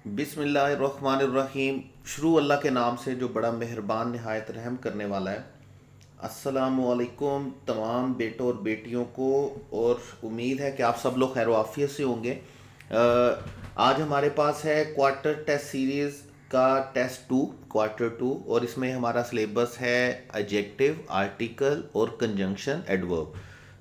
बिस्मिल्लाहिर्रहमानिर्रहीम। शुरू अल्लाह के नाम से जो बड़ा मेहरबान नहायत रहम करने वाला है। अस्सलामुअलैकुम तमाम बेटों और बेटियों को, और उम्मीद है कि आप सब लोग खैर आफियत से होंगे। आज हमारे पास है क्वार्टर टेस्ट सीरीज़ का टेस्ट टू, क्वार्टर टू, और इसमें हमारा सिलेबस है एडजेक्टिव, आर्टिकल और कंजंक्शन एडवर्ब।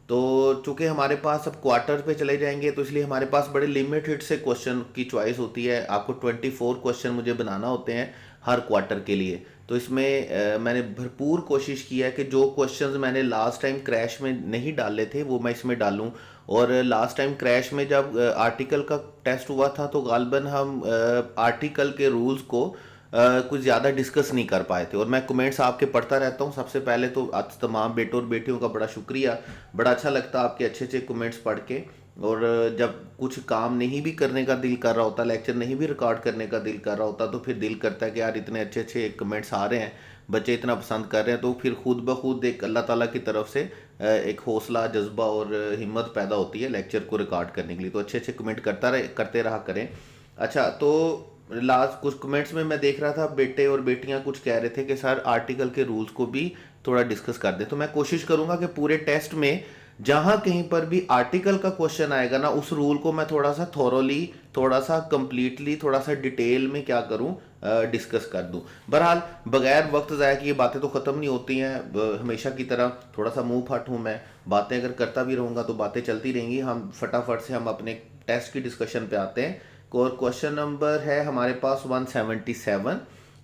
तो चूंकि हमारे पास अब क्वार्टर पे चले जाएंगे तो इसलिए हमारे पास बड़े लिमिटेड से क्वेश्चन की चॉइस होती है। आपको 24 क्वेश्चन मुझे बनाना होते हैं हर क्वार्टर के लिए। तो इसमें मैंने भरपूर कोशिश की है कि जो क्वेश्चंस मैंने लास्ट टाइम क्रैश में नहीं डाले थे वो मैं इसमें डालूं। और लास्ट टाइम क्रैश में जब आर्टिकल का टेस्ट हुआ था तो गालिबन हम आर्टिकल के रूल्स को कुछ ज़्यादा डिस्कस नहीं कर पाए थे। और मैं कमेंट्स आपके पढ़ता रहता हूँ। सबसे पहले तो आज तमाम बेटों और बेटियों का बड़ा शुक्रिया। बड़ा अच्छा लगता है आपके अच्छे अच्छे कमेंट्स पढ़ के। और जब कुछ काम नहीं भी करने का दिल कर रहा होता, लेक्चर नहीं भी रिकॉर्ड करने का दिल कर रहा होता, तो फिर दिल करता है कि यार इतने अच्छे अच्छे कमेंट्स आ रहे हैं, बच्चे इतना पसंद कर रहे हैं, तो फिर खुद ब खुद एक अल्लाह ताला की तरफ से एक हौसला, जज्बा और हिम्मत पैदा होती है लेक्चर को रिकॉर्ड करने के लिए। तो अच्छे अच्छे कमेंट करते रहा करें। अच्छा, तो लास्ट कुछ कमेंट्स में मैं देख रहा था बेटे और बेटियां कुछ कह रहे थे कि सर आर्टिकल के रूल्स को भी थोड़ा डिस्कस कर दें। तो मैं कोशिश करूंगा कि पूरे टेस्ट में जहां कहीं पर भी आर्टिकल का क्वेश्चन आएगा ना, उस रूल को मैं थोड़ा सा थोरोली, थोड़ा सा कंप्लीटली, थोड़ा सा डिटेल में क्या करूं, डिस्कस कर दूं। बहरहाल बगैर वक्त ज़ाया कि ये बातें तो ख़त्म नहीं होती हैं। हमेशा की तरह थोड़ा सा मुंह फट हूं मैं, बातें अगर करता भी रहूंगा तो बातें चलती रहेंगी। हम फटाफट से हम अपने टेस्ट की डिस्कशन पे आते हैं। और क्वेश्चन नंबर है हमारे पास 177।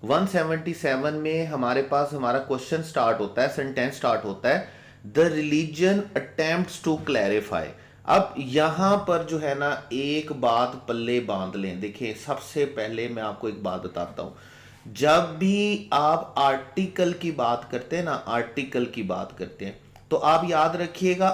177 में हमारे पास हमारा क्वेश्चन स्टार्ट होता है, सेंटेंस स्टार्ट होता है, the religion attempts to clarify. अब यहां पर जो है ना, एक बात पल्ले बांध लें। देखिए, सबसे पहले मैं आपको एक बात बताता हूं। जब भी आप आर्टिकल की बात करते हैं ना, आर्टिकल की बात करते हैं, तो आप याद रखिएगा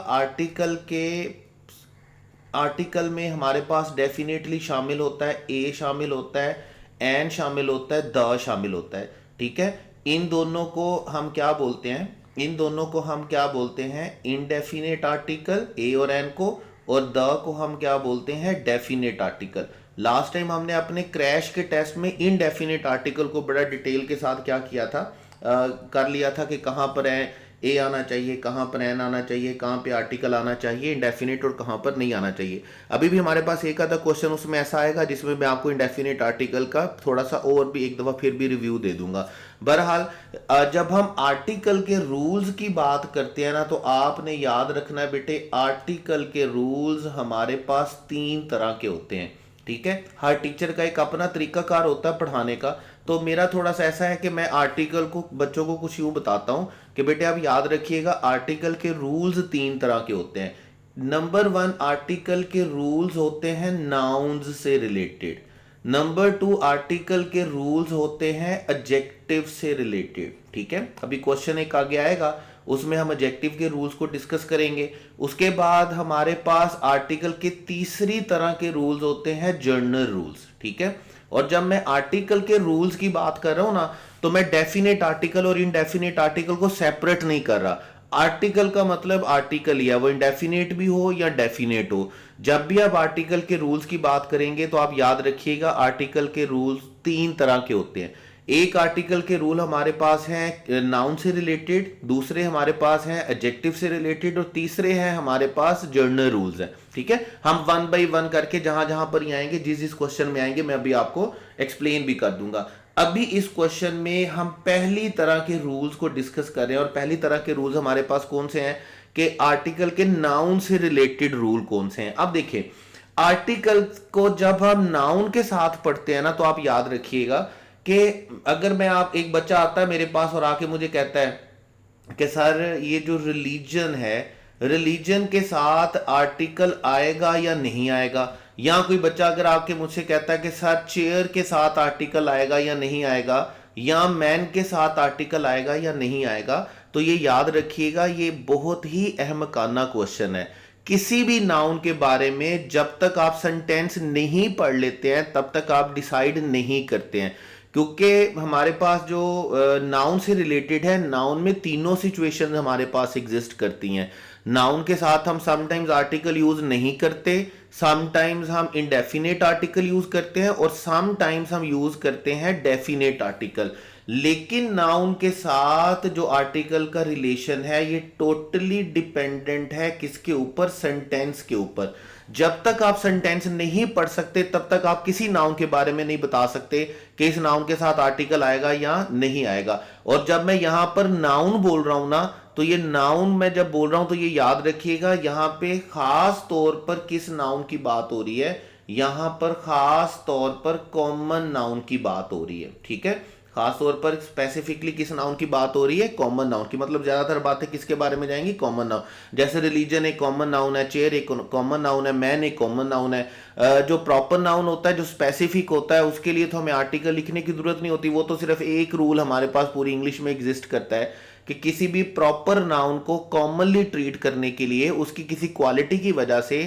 आर्टिकल में हमारे पास डेफिनेटली शामिल होता है ए, शामिल होता है एन, शामिल होता है द, शामिल होता है। ठीक है, इन दोनों को हम क्या बोलते हैं? इन दोनों को हम क्या बोलते हैं? इनडेफिनेट आर्टिकल, ए और एन को। और द को हम क्या बोलते हैं? Definite article. लास्ट टाइम हमने अपने क्रैश के टेस्ट में इनडेफिनेट आर्टिकल को बड़ा डिटेल के साथ क्या किया था, कर लिया था कि कहाँ पर है ए आना चाहिए, कहाँ पर एन आना चाहिए, कहाँ पे आर्टिकल आना चाहिए इंडेफिनेट, और कहाँ पर नहीं आना चाहिए। अभी भी हमारे पास एक आधा क्वेश्चन उसमें ऐसा आएगा जिसमें मैं आपको इंडेफिनेट आर्टिकल का थोड़ा सा और भी एक दफ़ा फिर भी रिव्यू दे दूंगा। बहरहाल जब हम आर्टिकल के रूल्स की बात करते हैं ना, तो आपने याद रखना है बेटे, आर्टिकल के रूल्स हमारे पास 3 तरह के होते हैं। ठीक है, हर टीचर का एक अपना तरीकाकार होता है पढ़ाने का। तो मेरा थोड़ा सा ऐसा है कि मैं आर्टिकल को बच्चों को कुछ यूं बताता हूं कि बेटे आप याद रखिएगा, आर्टिकल के रूल्स 3 तरह के होते हैं। नंबर 1, आर्टिकल के रूल्स होते हैं नाउन्स से रिलेटेड। नंबर 2, आर्टिकल के रूल्स होते हैं एडजेक्टिव से रिलेटेड। ठीक है, अभी क्वेश्चन एक आगे आएगा, उसमें हम एडजेक्टिव के रूल्स को डिस्कस करेंगे। उसके बाद हमारे पास आर्टिकल के तीसरी तरह के रूल्स होते हैं जर्नल रूल्स। ठीक है, और जब मैं आर्टिकल के रूल्स की बात कर रहा हूं ना, तो मैं डेफिनेट आर्टिकल और इनडेफिनेट आर्टिकल को सेपरेट नहीं कर रहा। आर्टिकल का मतलब आर्टिकल ही है, वो इंडेफिनेट भी हो या डेफिनेट हो। जब भी आप आर्टिकल के रूल्स की बात करेंगे तो आप याद रखिएगा, आर्टिकल के रूल्स 3 तरह के होते हैं। एक आर्टिकल के रूल हमारे पास हैं नाउन से रिलेटेड, दूसरे हमारे पास हैं एडजेक्टिव से रिलेटेड, और तीसरे हैं हमारे पास जर्नल रूल्स हैं। ठीक है, हम 1 बाई 1 करके जहां जहां पर ही आएंगे, जिस जिस क्वेश्चन में आएंगे मैं अभी आपको एक्सप्लेन भी कर दूंगा। अभी इस क्वेश्चन में हम पहली तरह के रूल्स को डिस्कस कर रहे हैं। और पहली तरह के रूल्स हमारे पास कौन से हैं कि आर्टिकल के नाउन से रिलेटेड रूल कौन से हैं। अब देखिए, आर्टिकल को जब हम नाउन के साथ पढ़ते हैं ना, तो आप याद रखिएगा कि अगर मैं आप एक बच्चा आता है मेरे पास और आके मुझे कहता है कि सर ये जो रिलीजन है, रिलीजन के साथ आर्टिकल आएगा या नहीं आएगा। या कोई बच्चा अगर आपके मुझसे कहता है कि सर चेयर के साथ आर्टिकल आएगा या नहीं आएगा, या मैन के साथ आर्टिकल आएगा या नहीं आएगा, तो ये याद रखिएगा, ये बहुत ही अहमकाना क्वेश्चन है। किसी भी नाउन के बारे में जब तक आप सेंटेंस नहीं पढ़ लेते हैं तब तक आप डिसाइड नहीं करते हैं। क्योंकि हमारे पास जो नाउन से रिलेटेड है, नाउन में तीनों सिचुएशंस हमारे पास एग्जिस्ट करती हैं। नाउन के साथ हम समटाइम्स आर्टिकल यूज नहीं करते, समटाइम्स हम इंडेफिनेट आर्टिकल यूज करते हैं और समटाइम्स हम यूज करते हैं डेफिनेट आर्टिकल। लेकिन नाउन के साथ जो आर्टिकल का रिलेशन है ये टोटली डिपेंडेंट है किसके ऊपर? सेंटेंस के ऊपर। जब तक आप सेंटेंस नहीं पढ़ सकते तब तक आप किसी नाउन के बारे में नहीं बता सकते कि इस नाउन के साथ आर्टिकल आएगा या नहीं आएगा। और जब मैं यहां पर नाउन बोल रहा हूं ना, तो ये नाउन मैं जब बोल रहा हूं तो ये याद रखिएगा यहां पे खास तौर पर किस नाउन की बात हो रही है? यहां पर खास तौर पर कॉमन नाउन की बात हो रही है। ठीक है, खास तौर पर स्पेसिफिकली किस नाउन की बात हो रही है? कॉमन नाउन की। मतलब ज्यादातर बातें किसके बारे में जाएंगी? Common noun. जैसे रिलीजन एक कॉमन नाउन है, चेयर एक कॉमन नाउन है, मैन एक कॉमन नाउन है। जो प्रॉपर नाउन होता है, जो स्पेसिफिक होता है, उसके लिए तो हमें आर्टिकल लिखने की जरूरत नहीं होती। वो तो सिर्फ एक रूल हमारे पास पूरी इंग्लिश में एग्जिस्ट करता है कि किसी भी प्रॉपर नाउन को कॉमनली ट्रीट करने के लिए उसकी किसी क्वालिटी की वजह से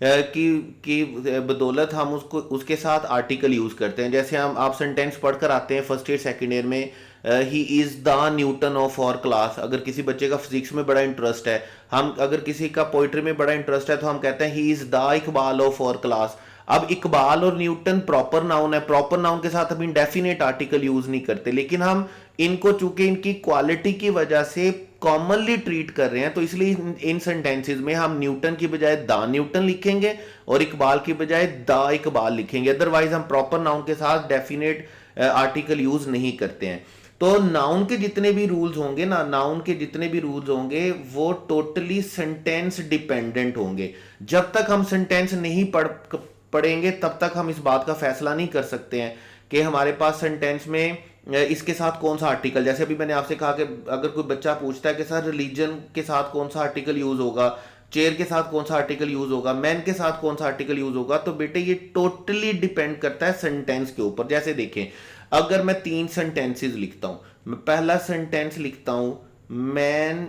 की बदौलत हम उसको उसके साथ आर्टिकल यूज करते हैं। जैसे हम आप सेंटेंस पढ़कर आते हैं फर्स्ट ईयर सेकेंड ईयर में, he is the Newton of our class. अगर किसी बच्चे का फिजिक्स में बड़ा इंटरेस्ट है, हम अगर किसी का पोइट्री में बड़ा इंटरेस्ट है, तो हम कहते हैं he is the Iqbal of our class. अब इकबाल और न्यूटन प्रॉपर नाउन है, प्रॉपर नाउन के साथ हम इंडेफिनेट आर्टिकल यूज नहीं करते, लेकिन हम इनको चूंकि इनकी क्वालिटी की वजह से कॉमनली ट्रीट कर रहे हैं, तो इसलिए इन सेंटेंसेस में हम न्यूटन की बजाय द न्यूटन लिखेंगे और इकबाल की बजाय द इकबाल लिखेंगे। अदरवाइज हम प्रॉपर नाउन के साथ डेफिनेट आर्टिकल यूज नहीं करते हैं। तो नाउन के जितने भी रूल्स होंगे ना, नाउन के जितने भी रूल्स होंगे वो टोटली सेंटेंस डिपेंडेंट होंगे। जब तक हम सेंटेंस नहीं पढ़ेंगे तब तक हम इस बात का फैसला नहीं कर सकते हैं कि हमारे पास सेंटेंस में इसके साथ कौन सा आर्टिकल। जैसे अभी मैंने आपसे कहा कि अगर कोई बच्चा पूछता है कि सर रिलीजन के साथ कौन सा आर्टिकल यूज होगा, चेयर के साथ कौन सा आर्टिकल यूज होगा, मैन के साथ कौन सा आर्टिकल यूज होगा, तो बेटे ये टोटली डिपेंड करता है सेंटेंस के ऊपर। जैसे देखें, अगर मैं 3 सेंटेंसेस लिखता हूं, मैं पहला सेंटेंस लिखता हूं man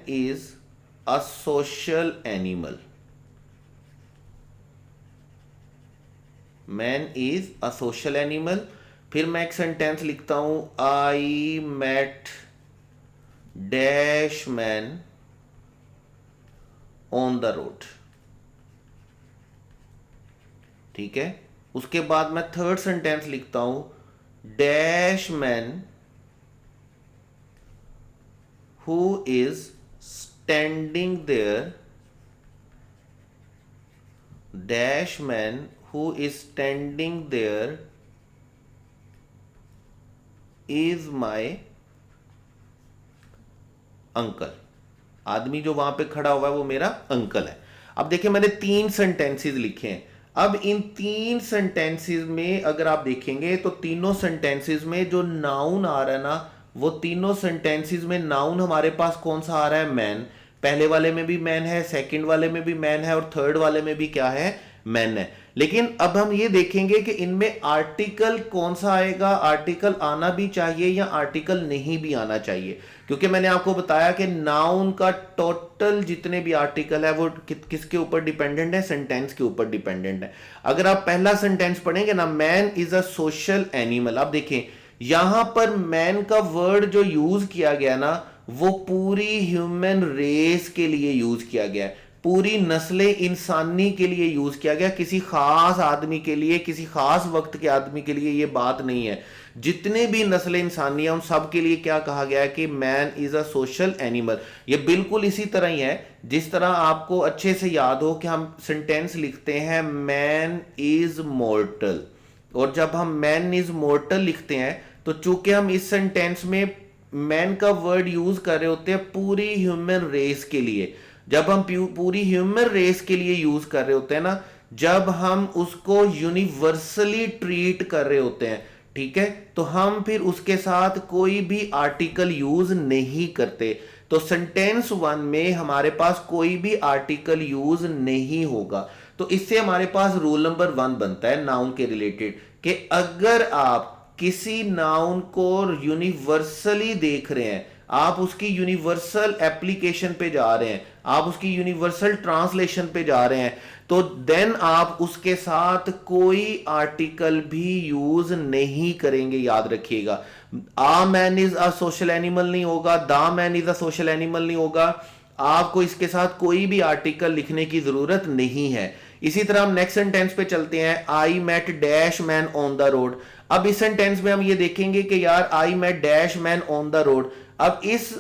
is a social animal. Man is a social animal. फिर मैं एक सेंटेंस लिखता हूं I met dash man on the road. ठीक है, उसके बाद मैं थर्ड सेंटेंस लिखता हूं dash man who is standing there, dash man who is standing there is my uncle। आदमी जो वहां पे खड़ा हुआ है वो मेरा अंकल है। अब देखिए मैंने 3 सेंटेंसेस लिखे हैं। अब इन 3 सेंटेंसेस में अगर आप देखेंगे तो तीनों सेंटेंसेस में जो नाउन आ रहा है ना, वो तीनों सेंटेंसेस में नाउन हमारे पास कौन सा आ रहा है? मैन। पहले वाले में भी मैन है, सेकंड वाले में भी मैन है और थर्ड वाले में भी क्या है? मैन है। लेकिन अब हम ये देखेंगे कि इनमें आर्टिकल कौन सा आएगा। आर्टिकल आना भी चाहिए या आर्टिकल नहीं भी आना चाहिए, क्योंकि मैंने आपको बताया कि नाउन का टोटल जितने भी आर्टिकल है वो किसके ऊपर डिपेंडेंट है? सेंटेंस के ऊपर डिपेंडेंट है। अगर आप पहला सेंटेंस पढ़ेंगे ना, man is a social animal, आप देखें यहां पर मैन का वर्ड जो यूज किया गया ना, वो पूरी ह्यूमन रेस के लिए यूज किया गया है, पूरी नस्ल इंसानी के लिए यूज किया गया, किसी खास आदमी के लिए, किसी खास वक्त के आदमी के लिए ये बात नहीं है। जितने भी नस्ल इंसानी है उन सब के लिए क्या कहा गया है कि man is a social animal. ये बिल्कुल इसी तरह ही है जिस तरह आपको अच्छे से याद हो कि हम सेंटेंस लिखते हैं मैन इज मॉर्टल, और जब हम मैन इज मॉर्टल लिखते हैं तो चूंकि हम इस सेंटेंस में मैन का वर्ड यूज कर रहे होते हैं पूरी ह्यूमन रेस के लिए, जब हम पूरी ह्यूमन रेस के लिए यूज कर रहे होते हैं ना, जब हम उसको यूनिवर्सली ट्रीट कर रहे होते हैं, ठीक है, तो हम फिर उसके साथ कोई भी आर्टिकल यूज नहीं करते। तो सेंटेंस 1 में हमारे पास कोई भी आर्टिकल यूज नहीं होगा। तो इससे हमारे पास रूल नंबर 1 बनता है नाउन के रिलेटेड कि अगर आप किसी नाउन को यूनिवर्सली देख रहे हैं, आप उसकी यूनिवर्सल एप्लीकेशन पे जा रहे हैं, आप उसकी यूनिवर्सल ट्रांसलेशन पे जा रहे हैं, तो देन आप उसके साथ कोई आर्टिकल भी यूज नहीं करेंगे, याद रखिएगा। आ man is a social animal नहीं होगा, the man is a social animal नहीं होगा। आपको इसके साथ कोई भी आर्टिकल लिखने की जरूरत नहीं है। इसी तरह हम नेक्स्ट सेंटेंस पे चलते हैं, I met dash man on the road. अब इस सेंटेंस में हम ये देखेंगे कि यार I met dash man on the road. अब इस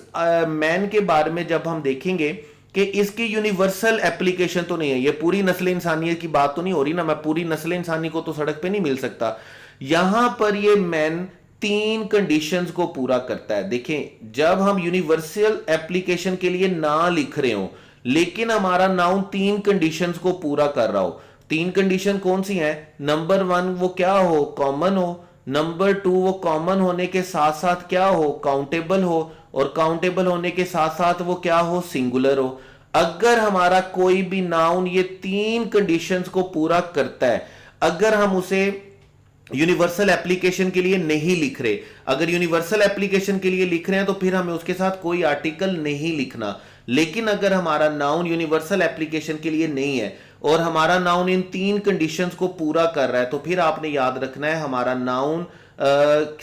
मैन के बारे में जब हम देखेंगे कि इसकी यूनिवर्सल एप्लीकेशन तो नहीं है, ये पूरी नस्ल इंसानियत की बात तो नहीं हो रही ना, मैं पूरी नस्ल इंसानी को तो सड़क पे नहीं मिल सकता। यहां पर ये मैन तीन कंडीशंस को पूरा करता है। देखें, जब हम यूनिवर्सल एप्लीकेशन के लिए ना लिख रहे हो लेकिन हमारा नाउन तीन कंडीशंस को पूरा कर रहा हो। तीन कंडीशन कौन सी हैं? नंबर वन, वो क्या हो? कॉमन हो। नंबर टू, वो कॉमन होने के साथ साथ क्या हो? काउंटेबल हो। और काउंटेबल होने के साथ साथ वो क्या हो? सिंगुलर हो। अगर हमारा कोई भी नाउन ये तीन कंडीशंस को पूरा करता है, अगर हम उसे यूनिवर्सल एप्लीकेशन के लिए नहीं लिख रहे, अगर यूनिवर्सल एप्लीकेशन के लिए लिख रहे हैं तो फिर हमें उसके साथ कोई आर्टिकल नहीं लिखना। लेकिन अगर हमारा नाउन यूनिवर्सल एप्लीकेशन के लिए नहीं है और हमारा नाउन इन तीन कंडीशंस को पूरा कर रहा है, तो फिर आपने याद रखना है हमारा नाउन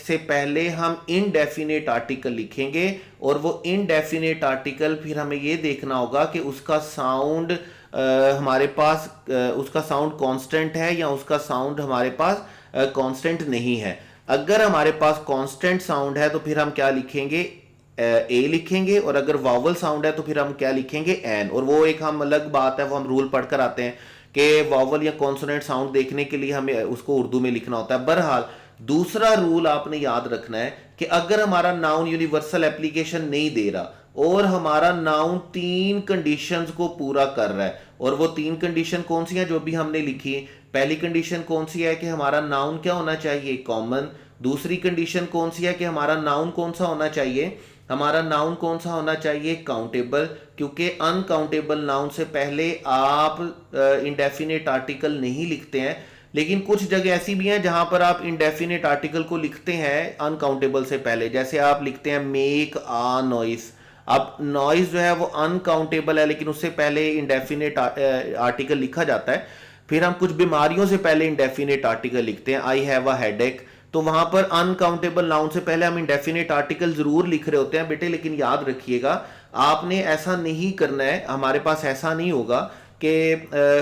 से पहले हम इनडेफिनेट आर्टिकल लिखेंगे। और वो इनडेफिनेट आर्टिकल फिर हमें ये देखना होगा कि उसका साउंड हमारे पास उसका साउंड कांस्टेंट है या उसका साउंड हमारे पास कांस्टेंट नहीं है। अगर हमारे पास कांस्टेंट साउंड है तो फिर हम क्या लिखेंगे? ए लिखेंगे। और अगर वावल साउंड है तो फिर हम क्या लिखेंगे? एन। और वो एक हम अलग बात है, वो हम रूल पढ़कर आते हैं कि वावल या कॉन्सोनेंट साउंड देखने के लिए हमें उसको उर्दू में लिखना होता है। बहरहाल दूसरा रूल आपने याद रखना है कि अगर हमारा नाउन यूनिवर्सल एप्लीकेशन नहीं दे रहा और हमारा नाउन तीन कंडीशंस को पूरा कर रहा है, और वो तीन कंडीशन कौन सी हैं जो भी हमने लिखी? पहली कंडीशन कौन सी है कि हमारा नाउन क्या होना चाहिए? कॉमन। दूसरी कंडीशन कौन सी है कि हमारा नाउन कौन सा होना चाहिए? हमारा नाउन कौन सा होना चाहिए? काउंटेबल। क्योंकि अनकाउंटेबल नाउन से पहले आप इंडेफिनेट आर्टिकल नहीं लिखते हैं। लेकिन कुछ जगह ऐसी भी हैं जहां पर आप इंडेफिनेट आर्टिकल को लिखते हैं अनकाउंटेबल से पहले। जैसे आप लिखते हैं मेक आ नॉइस। अब नॉइस जो है वो अनकाउंटेबल है लेकिन उससे पहले इंडेफिनेट आर्टिकल लिखा जाता है। फिर हम कुछ बीमारियों से पहले इंडेफिनेट आर्टिकल लिखते हैं, आई हैव अ हेडेक। तो वहां पर अनकाउंटेबल नाउन से पहले हम इंडेफिनेट आर्टिकल जरूर लिख रहे होते हैं बेटे, लेकिन याद रखिएगा आपने ऐसा नहीं करना है। हमारे पास ऐसा नहीं होगा कि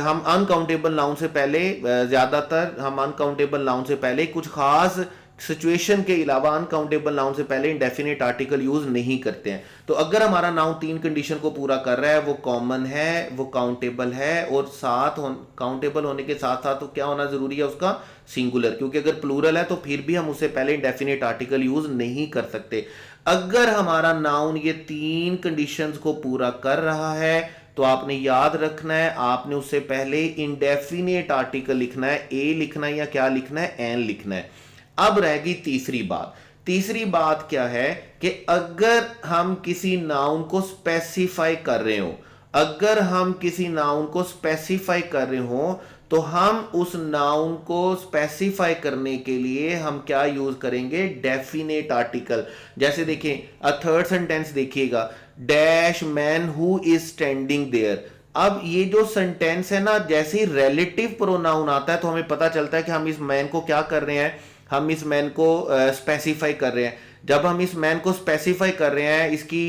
हम अनकाउंटेबल नाउन से पहले ज्यादातर हम अनकाउंटेबल नाउन से पहले कुछ खास सिचुएशन के अलावा अनकाउंटेबल नाउन से पहले इंडेफिनेट आर्टिकल यूज नहीं करते हैं। तो अगर हमारा नाउन तीन कंडीशन को पूरा कर रहा है, वो कॉमन है, वो काउंटेबल है, और साथ काउंटेबल होने के साथ साथ तो क्या होना जरूरी है उसका? सिंगुलर। क्योंकि अगर प्लूरल है तो फिर भी हम उससे पहले इंडेफिनेट आर्टिकल यूज नहीं कर सकते। अगर हमारा नाउन ये तीन कंडीशंस को पूरा कर रहा है तो आपने याद रखना है आपने उससे पहले इंडेफिनेट आर्टिकल लिखना है, ए लिखना है या क्या लिखना है? एन लिखना है। अब रहेगी तीसरी बात। तीसरी बात क्या है कि अगर हम किसी नाउन को स्पेसिफाई कर रहे हो, अगर हम किसी नाउन को स्पेसिफाई कर रहे हो तो हम उस नाउन को स्पेसिफाई करने के लिए हम क्या यूज करेंगे? Definite article. जैसे देखें थर्ड सेंटेंस देखिएगा, dash man who is standing there. अब ये जो सेंटेंस है ना, जैसे ही रिलेटिव प्रोनाउन आता है तो हमें पता चलता है कि हम इस मैन को क्या कर रहे हैं? हम इस मैन को स्पेसिफाई कर रहे हैं। जब हम इस मैन को स्पेसिफाई कर रहे हैं, इसकी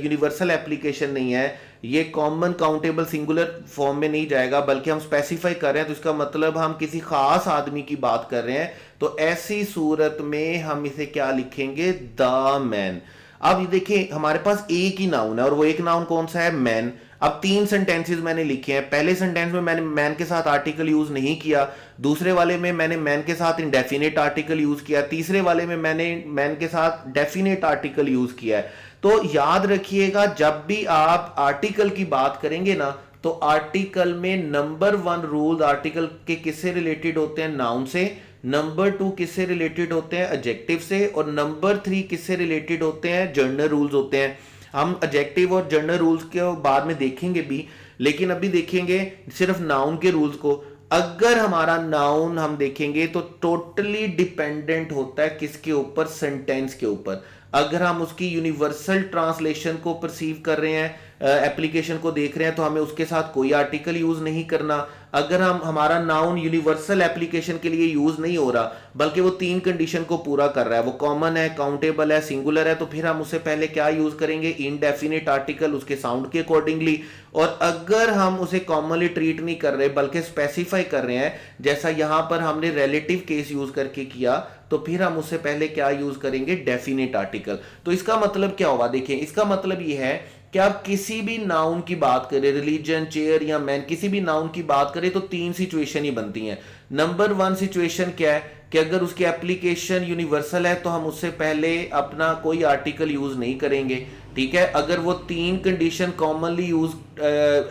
यूनिवर्सल एप्लीकेशन नहीं है, ये कॉमन काउंटेबल सिंगुलर फॉर्म में नहीं जाएगा, बल्कि हम स्पेसिफाई कर रहे हैं, तो इसका मतलब हम किसी खास आदमी की बात कर रहे हैं। तो ऐसी सूरत में हम इसे क्या लिखेंगे? The man. अब ये देखिए हमारे पास एक ही नाउन है और वो एक नाउन कौन सा है? मैन। अब तीन सेंटेंसेस मैंने लिखे हैं। पहले सेंटेंस में मैंने मैन के साथ आर्टिकल यूज नहीं किया, दूसरे वाले में मैंने मैन के साथ इंडेफिनेट आर्टिकल यूज किया, तीसरे वाले में मैंने मैन के साथ डेफिनेट आर्टिकल यूज किया है। तो याद रखिएगा जब भी आप आर्टिकल की बात करेंगे ना, तो आर्टिकल में नंबर वन रूल आर्टिकल के किससे रिलेटेड होते हैं? नाउन से। नंबर टू किससे रिलेटेड होते हैं? एडजेक्टिव से। और नंबर थ्री किससे रिलेटेड होते हैं? जर्नल रूल्स होते हैं। हम एडजेक्टिव और जर्नल रूल्स के बाद में देखेंगे भी, लेकिन अभी देखेंगे सिर्फ नाउन के रूल्स को। अगर हमारा नाउन हम देखेंगे तो टोटली डिपेंडेंट होता है किसके ऊपर? सेंटेंस के ऊपर। अगर हम उसकी यूनिवर्सल ट्रांसलेशन को परसीव कर रहे हैं, एप्लीकेशन को देख रहे हैं तो हमें उसके साथ कोई आर्टिकल यूज नहीं करना। अगर हम हमारा नाउन यूनिवर्सल एप्लीकेशन के लिए यूज नहीं हो रहा बल्कि वो 3 कंडीशन को पूरा कर रहा है, वो कॉमन है, काउंटेबल है, सिंगुलर है, तो फिर हम उससे पहले क्या यूज करेंगे, इनडेफिनिट आर्टिकल उसके साउंड के अकॉर्डिंगली। और अगर हम उसे कॉमनली ट्रीट नहीं कर रहे बल्कि स्पेसिफाई कर रहे हैं, जैसा यहां पर हमने रिलेटिव केस यूज करके किया, तो फिर हम उससे पहले क्या यूज करेंगे, डेफिनेट आर्टिकल। तो इसका मतलब क्या होगा, देखिए इसका मतलब यह है कि आप किसी भी नाउन की बात करें, रिलीजन, चेयर या मैन, किसी भी नाउन की बात करें तो 3 सिचुएशन ही बनती हैं। नंबर 1 सिचुएशन क्या है कि अगर उसकी एप्लीकेशन यूनिवर्सल है तो हम उससे पहले अपना कोई आर्टिकल यूज नहीं करेंगे, ठीक है। अगर वो 3 कंडीशन कॉमनली यूज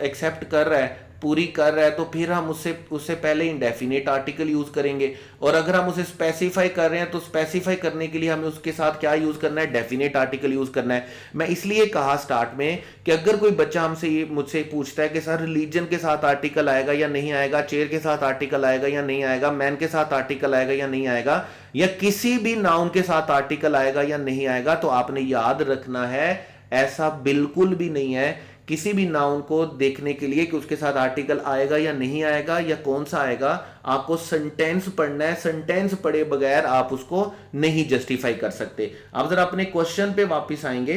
एक्सेप्ट कर रहा है, पूरी कर रहा है, तो फिर हम उससे पहले इंडेफिनेट आर्टिकल यूज करेंगे। और अगर हम उसे स्पेसिफाई कर रहे हैं तो स्पेसिफाई करने के लिए हमें उसके साथ क्या यूज करना है, डेफिनेट आर्टिकल यूज करना है। मैं इसलिए कहा स्टार्ट में कि अगर कोई बच्चा मुझसे पूछता है कि सर रिलीजन के साथ आर्टिकल आएगा या नहीं आएगा, चेयर के साथ आर्टिकल आएगा या नहीं आएगा, मैन के साथ आर्टिकल आएगा या नहीं आएगा, या किसी भी नाउन के साथ आर्टिकल आएगा या नहीं आएगा, तो आपने याद रखना है ऐसा बिल्कुल भी नहीं है किसी भी नाउन को देखने के लिए कि उसके साथ आर्टिकल आएगा या नहीं आएगा या कौन सा आएगा। आपको सेंटेंस पढ़ना है, सेंटेंस पढ़े बगैर आप उसको नहीं जस्टिफाई कर सकते। आप जरा अपने क्वेश्चन पे वापस आएंगे।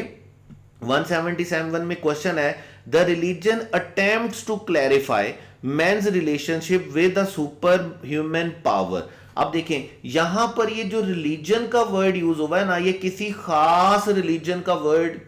177 में क्वेश्चन है, the religion attempts to clarify man's relationship with the super human power. अब देखें यहां पर ये जो रिलीजन का वर्ड यूज हुआ है ना, ये किसी खास रिलीजन का वर्ड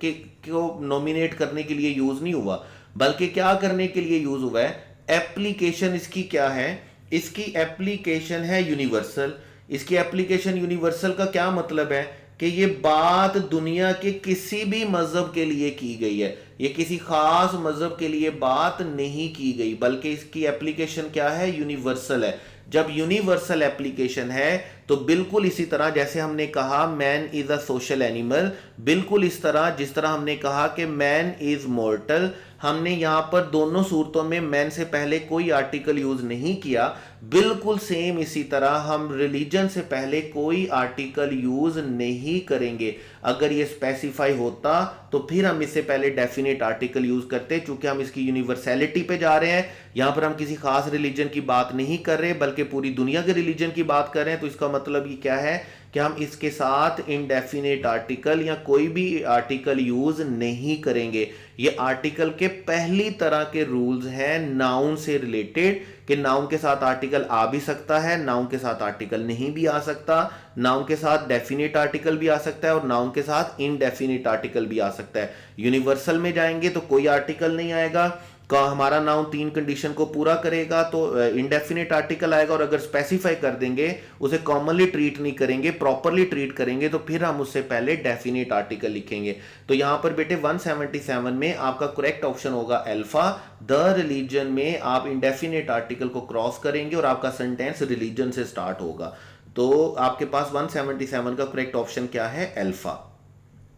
को नॉमिनेट करने के लिए यूज नहीं हुआ, बल्कि क्या करने के लिए यूज हुआ है, एप्लीकेशन इसकी क्या है, इसकी एप्लीकेशन है यूनिवर्सल। इसकी एप्लीकेशन यूनिवर्सल का क्या मतलब है कि ये बात दुनिया के किसी भी मजहब के लिए की गई है, ये किसी खास मजहब के लिए बात नहीं की गई, बल्कि इसकी एप्लीकेशन क्या है, यूनिवर्सल है। जब यूनिवर्सल एप्लीकेशन है तो बिल्कुल इसी तरह जैसे हमने कहा man is a social animal, बिल्कुल इस तरह जिस तरह हमने कहा कि मैन इज मॉर्टल, हमने यहां पर दोनों सूरतों में मैन से पहले कोई आर्टिकल यूज नहीं किया, बिल्कुल सेम इसी तरह हम रिलीजन से पहले कोई आर्टिकल यूज नहीं करेंगे। अगर ये स्पेसिफाई होता तो फिर हम इससे पहले डेफिनेट आर्टिकल यूज करते, चूंकि हम इसकी यूनिवर्सैलिटी पे जा रहे हैं, यहां पर हम किसी खास रिलीजन की बात नहीं कर रहे बल्कि पूरी दुनिया के रिलीजन की बात कर रहे हैं। तो इसका मतलब ये क्या है कि हम इसके साथ इनडेफिनेट आर्टिकल या कोई भी आर्टिकल यूज नहीं करेंगे। ये आर्टिकल के पहली तरह के रूल्स हैं नाउन से रिलेटेड, कि नाउन के साथ आर्टिकल आ भी सकता है, नाउन के साथ आर्टिकल नहीं भी आ सकता, नाउन के साथ डेफिनेट आर्टिकल भी आ सकता है और नाउन के साथ इनडेफिनेट आर्टिकल भी आ सकता है। यूनिवर्सल में जाएंगे तो कोई आर्टिकल नहीं आएगा, का हमारा नाउन 3 कंडीशन को पूरा करेगा तो इनडेफिनेट आर्टिकल आएगा, और अगर स्पेसिफाई कर देंगे, उसे कॉमनली ट्रीट नहीं करेंगे, प्रॉपरली ट्रीट करेंगे, तो फिर हम उससे पहले डेफिनेट आर्टिकल लिखेंगे। तो यहां पर बेटे 177 में आपका करेक्ट ऑप्शन होगा अल्फा। द रिलीजन में आप इनडेफिनेट आर्टिकल को क्रॉस करेंगे और आपका सेंटेंस रिलीजन से स्टार्ट होगा। तो आपके पास 177 का करेक्ट ऑप्शन क्या है, अल्फा।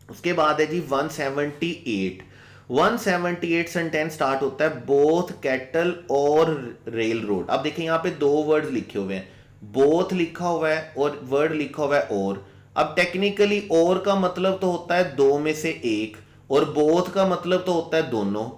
उसके बाद है जी 178। 178 सेंटेंस स्टार्ट होता है बोथ कैटल और रेल रोड। अब देखिए यहां पे 2 वर्ड्स लिखे हुए हैं, बोथ लिखा हुआ है और वर्ड लिखा हुआ है और। अब टेक्निकली और का मतलब तो होता है 2 में से एक, और बोथ का मतलब तो होता है दोनों,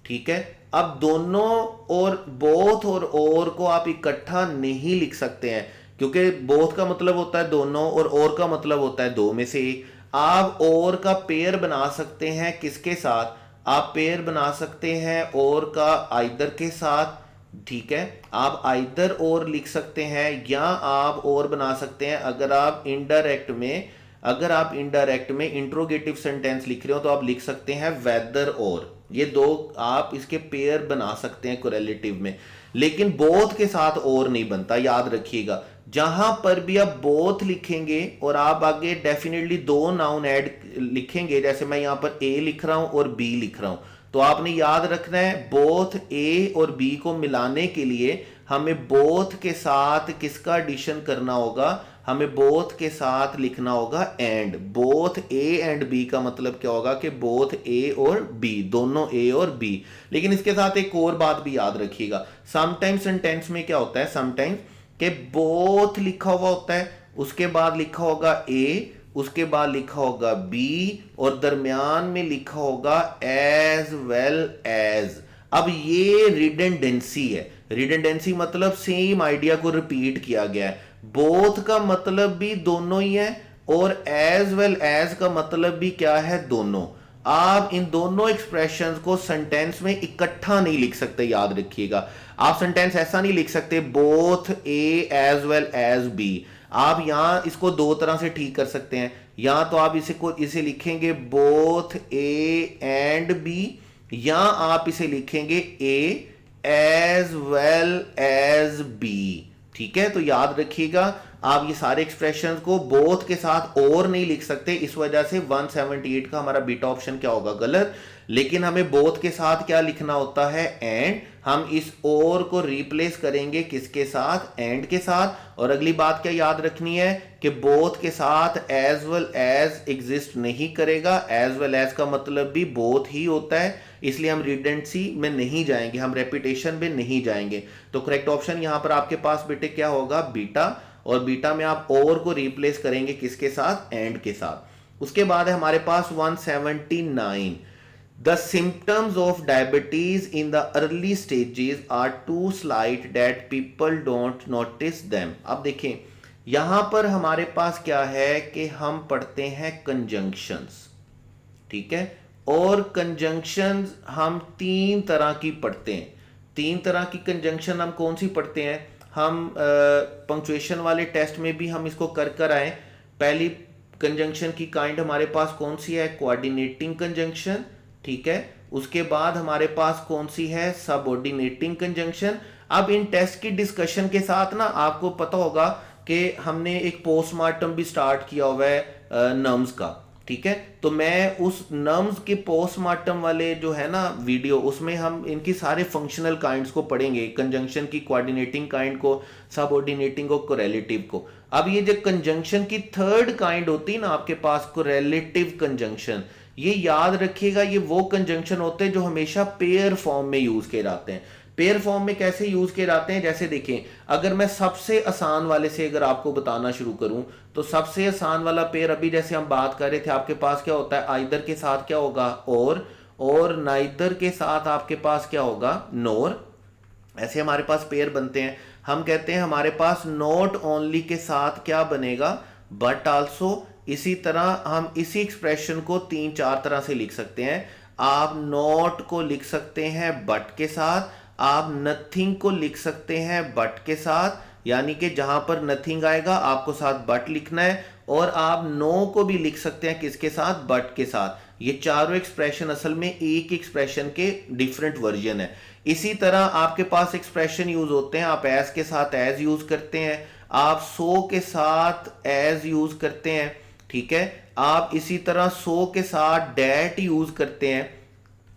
ठीक है। अब दोनों और बोथ और को आप इकट्ठा नहीं लिख सकते हैं, क्योंकि बोथ का मतलब होता है दोनों और का मतलब होता है 2 में से एक। आप और का पेयर बना सकते हैं किसके साथ, आप पेयर बना सकते हैं और का आइदर के साथ, ठीक है। आप आइदर और लिख सकते हैं या आप और बना सकते हैं अगर आप इनडायरेक्ट में इंट्रोगेटिव सेंटेंस लिख रहे हो तो आप लिख सकते हैं वेदर और। ये 2 आप इसके पेयर बना सकते हैं कोरिलेटिव में, लेकिन बोथ के साथ और नहीं बनता, याद रखिएगा। जहां पर भी आप बोथ लिखेंगे और आप आगे डेफिनेटली 2 नाउन ऐड लिखेंगे, जैसे मैं यहां पर ए लिख रहा हूं और बी लिख रहा हूं, तो आपने याद रखना है बोथ ए और बी को मिलाने के लिए हमें बोथ के साथ किसका एडिशन करना होगा, हमें बोथ के साथ लिखना होगा and. Both A and B का मतलब क्या होगा कि बोथ ए और बी, दोनों ए और बी। लेकिन इसके साथ एक और बात भी याद रखिएगा, समटाइम्स सेंटेंस में क्या होता है, समटाइम्स के बोथ लिखा हुआ होता है, उसके बाद लिखा होगा ए, उसके बाद लिखा होगा बी और दरमियान में लिखा होगा एज वेल एज। अब ये रिडंडेंसी है। रिडंडेंसी मतलब सेम आइडिया को रिपीट किया गया है। बोथ का मतलब भी दोनों ही है और एज वेल एज का मतलब भी क्या है, दोनों। आप इन दोनों एक्सप्रेशंस को सेंटेंस में इकट्ठा नहीं लिख सकते, याद रखिएगा। आप सेंटेंस ऐसा नहीं लिख सकते both A as well as B. आप यहां इसको दो तरह से ठीक कर सकते हैं। या तो आप इसे लिखेंगे बोथ ए एंड बी, या आप इसे लिखेंगे ए एज वेल एज बी। ठीक है, तो याद रखिएगा आप ये सारे एक्सप्रेशंस को बोथ के साथ और नहीं लिख सकते, इस वजह से 178 का हमारा बीटा ऑप्शन क्या होगा, गलत। लेकिन हमें बोथ के साथ क्या लिखना होता है, एंड। हम इस और को रिप्लेस करेंगे किसके साथ, एंड के साथ। और अगली बात क्या याद रखनी है कि बोथ के साथ एज वेल एज एग्जिस्ट नहीं करेगा। एज वेल एज का मतलब भी बोथ ही होता है, इसलिए हम रिडंडेंसी में नहीं जाएंगे, हम रेपिटेशन में नहीं जाएंगे। तो करेक्ट ऑप्शन यहां पर आपके पास बेटे क्या होगा, बीटा। और बीटा में आप और को रिप्लेस करेंगे किसके साथ, एंड के साथ। उसके बाद है हमारे पास 179। The symptoms of diabetes in the early stages are too slight that people don't notice them। अब देखें यहां पर हमारे पास क्या है कि हम पढ़ते हैं कंजंक्शंस, ठीक है। और कंजंक्शंस हम तीन तरह की पढ़ते हैं। तीन तरह की कंजंक्शन हम कौन सी पढ़ते हैं, हम पंक्चुएशन वाले टेस्ट में भी हम इसको कर आए। पहली कंजंक्शन की काइंड हमारे पास कौन सी है, कोऑर्डिनेटिंग कंजंक्शन, ठीक है। उसके बाद हमारे पास कौन सी है, सबऑर्डिनेटिंग कंजंक्शन। अब इन टेस्ट की डिस्कशन के साथ ना आपको पता होगा कि हमने एक पोस्टमार्टम भी स्टार्ट किया हुआ है नम्स का, ठीक है। तो मैं उस नम्स के पोस्टमार्टम वाले जो है ना वीडियो, उसमें हम इनकी सारे फंक्शनल काइंड्स को पढ़ेंगे, कंजंक्शन की कोऑर्डिनेटिंग काइंड को, सबऑर्डिनेटिंग को, कोरिलेटिव को। अब ये जो कंजंक्शन की थर्ड काइंड होती है ना आपके पास, कोरिलेटिव कंजंक्शन, ये याद रखिएगा, ये वो कंजंक्शन होते हैं जो हमेशा पेयर फॉर्म में यूज किए जाते हैं। पेयर फॉर्म में कैसे यूज किए जाते हैं, जैसे देखें, अगर मैं सबसे आसान वाले से अगर आपको बताना शुरू करूं, तो सबसे आसान वाला पेयर अभी जैसे हम बात कर रहे थे, आपके पास क्या होता है, आइदर के साथ क्या होगा, और नाइदर के साथ आपके पास क्या होगा, नोर। ऐसे हमारे पास पेयर बनते हैं। हम कहते हैं हमारे पास नॉट ओनली के साथ क्या बनेगा, बट आल्सो। इसी तरह हम इसी एक्सप्रेशन को तीन चार तरह से लिख सकते हैं। आप नॉट को लिख सकते हैं बट के साथ, आप नथिंग को लिख सकते हैं बट के साथ, यानी कि जहां पर नथिंग आएगा आपको साथ बट लिखना है। और आप नो को भी लिख सकते हैं किसके साथ, बट के साथ। ये चारों एक्सप्रेशन असल में एक एक्सप्रेशन के डिफरेंट वर्जन है। इसी तरह आपके पास एक्सप्रेशन यूज होते हैं, आप एज के साथ एज यूज करते हैं, आप सो के साथ एज यूज करते हैं, ठीक है। आप इसी तरह सो के साथ डैट यूज करते हैं।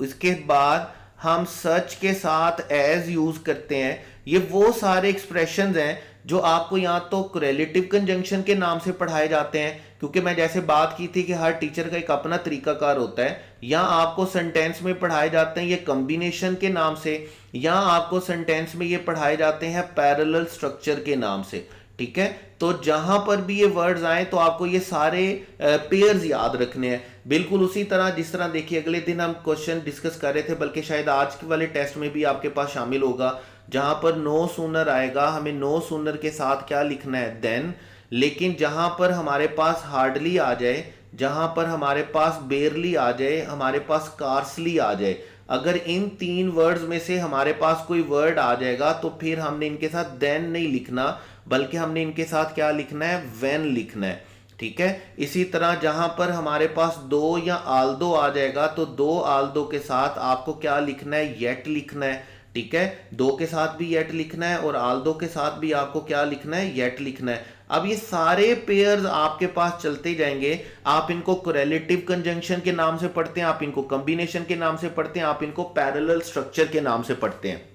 इसके बाद हम सच के साथ एज यूज करते हैं। ये वो सारे एक्सप्रेशंस हैं जो आपको या तो कोरिलेटिव कंजंक्शन के नाम से पढ़ाए जाते हैं, क्योंकि मैं जैसे बात की थी कि हर टीचर का एक अपना तरीकाकार होता है, या आपको सेंटेंस में पढ़ाए जाते हैं ये कॉम्बिनेशन के नाम से, या आपको सेंटेंस में ये पढ़ाए जाते हैं पैरेलल स्ट्रक्चर के नाम से, ठीक है। तो जहां पर भी ये वर्ड्स आए तो आपको ये सारे पेयर्स याद रखने हैं। बिल्कुल उसी तरह जिस तरह देखिए अगले दिन हम क्वेश्चन डिस्कस कर रहे थे, बल्कि शायद आज के वाले टेस्ट में भी आपके पास शामिल होगा, जहां पर नो सूनर आएगा, हमें नो सूनर के साथ क्या लिखना है, देन। लेकिन जहां पर हमारे पास हार्डली आ जाए, जहां पर हमारे पास बेयरली आ जाए, हमारे पास स्कार्सली आ जाए, अगर इन तीन वर्ड्स में से हमारे पास कोई वर्ड आ जाएगा तो फिर हमने इनके साथ देन नहीं लिखना, बल्कि हमने इनके साथ क्या लिखना है, व्हेन लिखना है, ठीक है। इसी तरह जहां पर हमारे पास दो या आल्दो आ जाएगा तो दो आल्दो के साथ आपको क्या लिखना है, येट लिखना है, ठीक है। दो के साथ भी येट लिखना है और आल्दो के साथ भी आपको क्या लिखना है, येट लिखना है। अब ये सारे पेयर्स आपके पास चलते जाएंगे। आप इनको कोरिलेटिव कंजंक्शन के नाम से पढ़ते हैं, आप इनको कॉम्बिनेशन के नाम से पढ़ते हैं, आप इनको पैरेलल स्ट्रक्चर के नाम से पढ़ते हैं।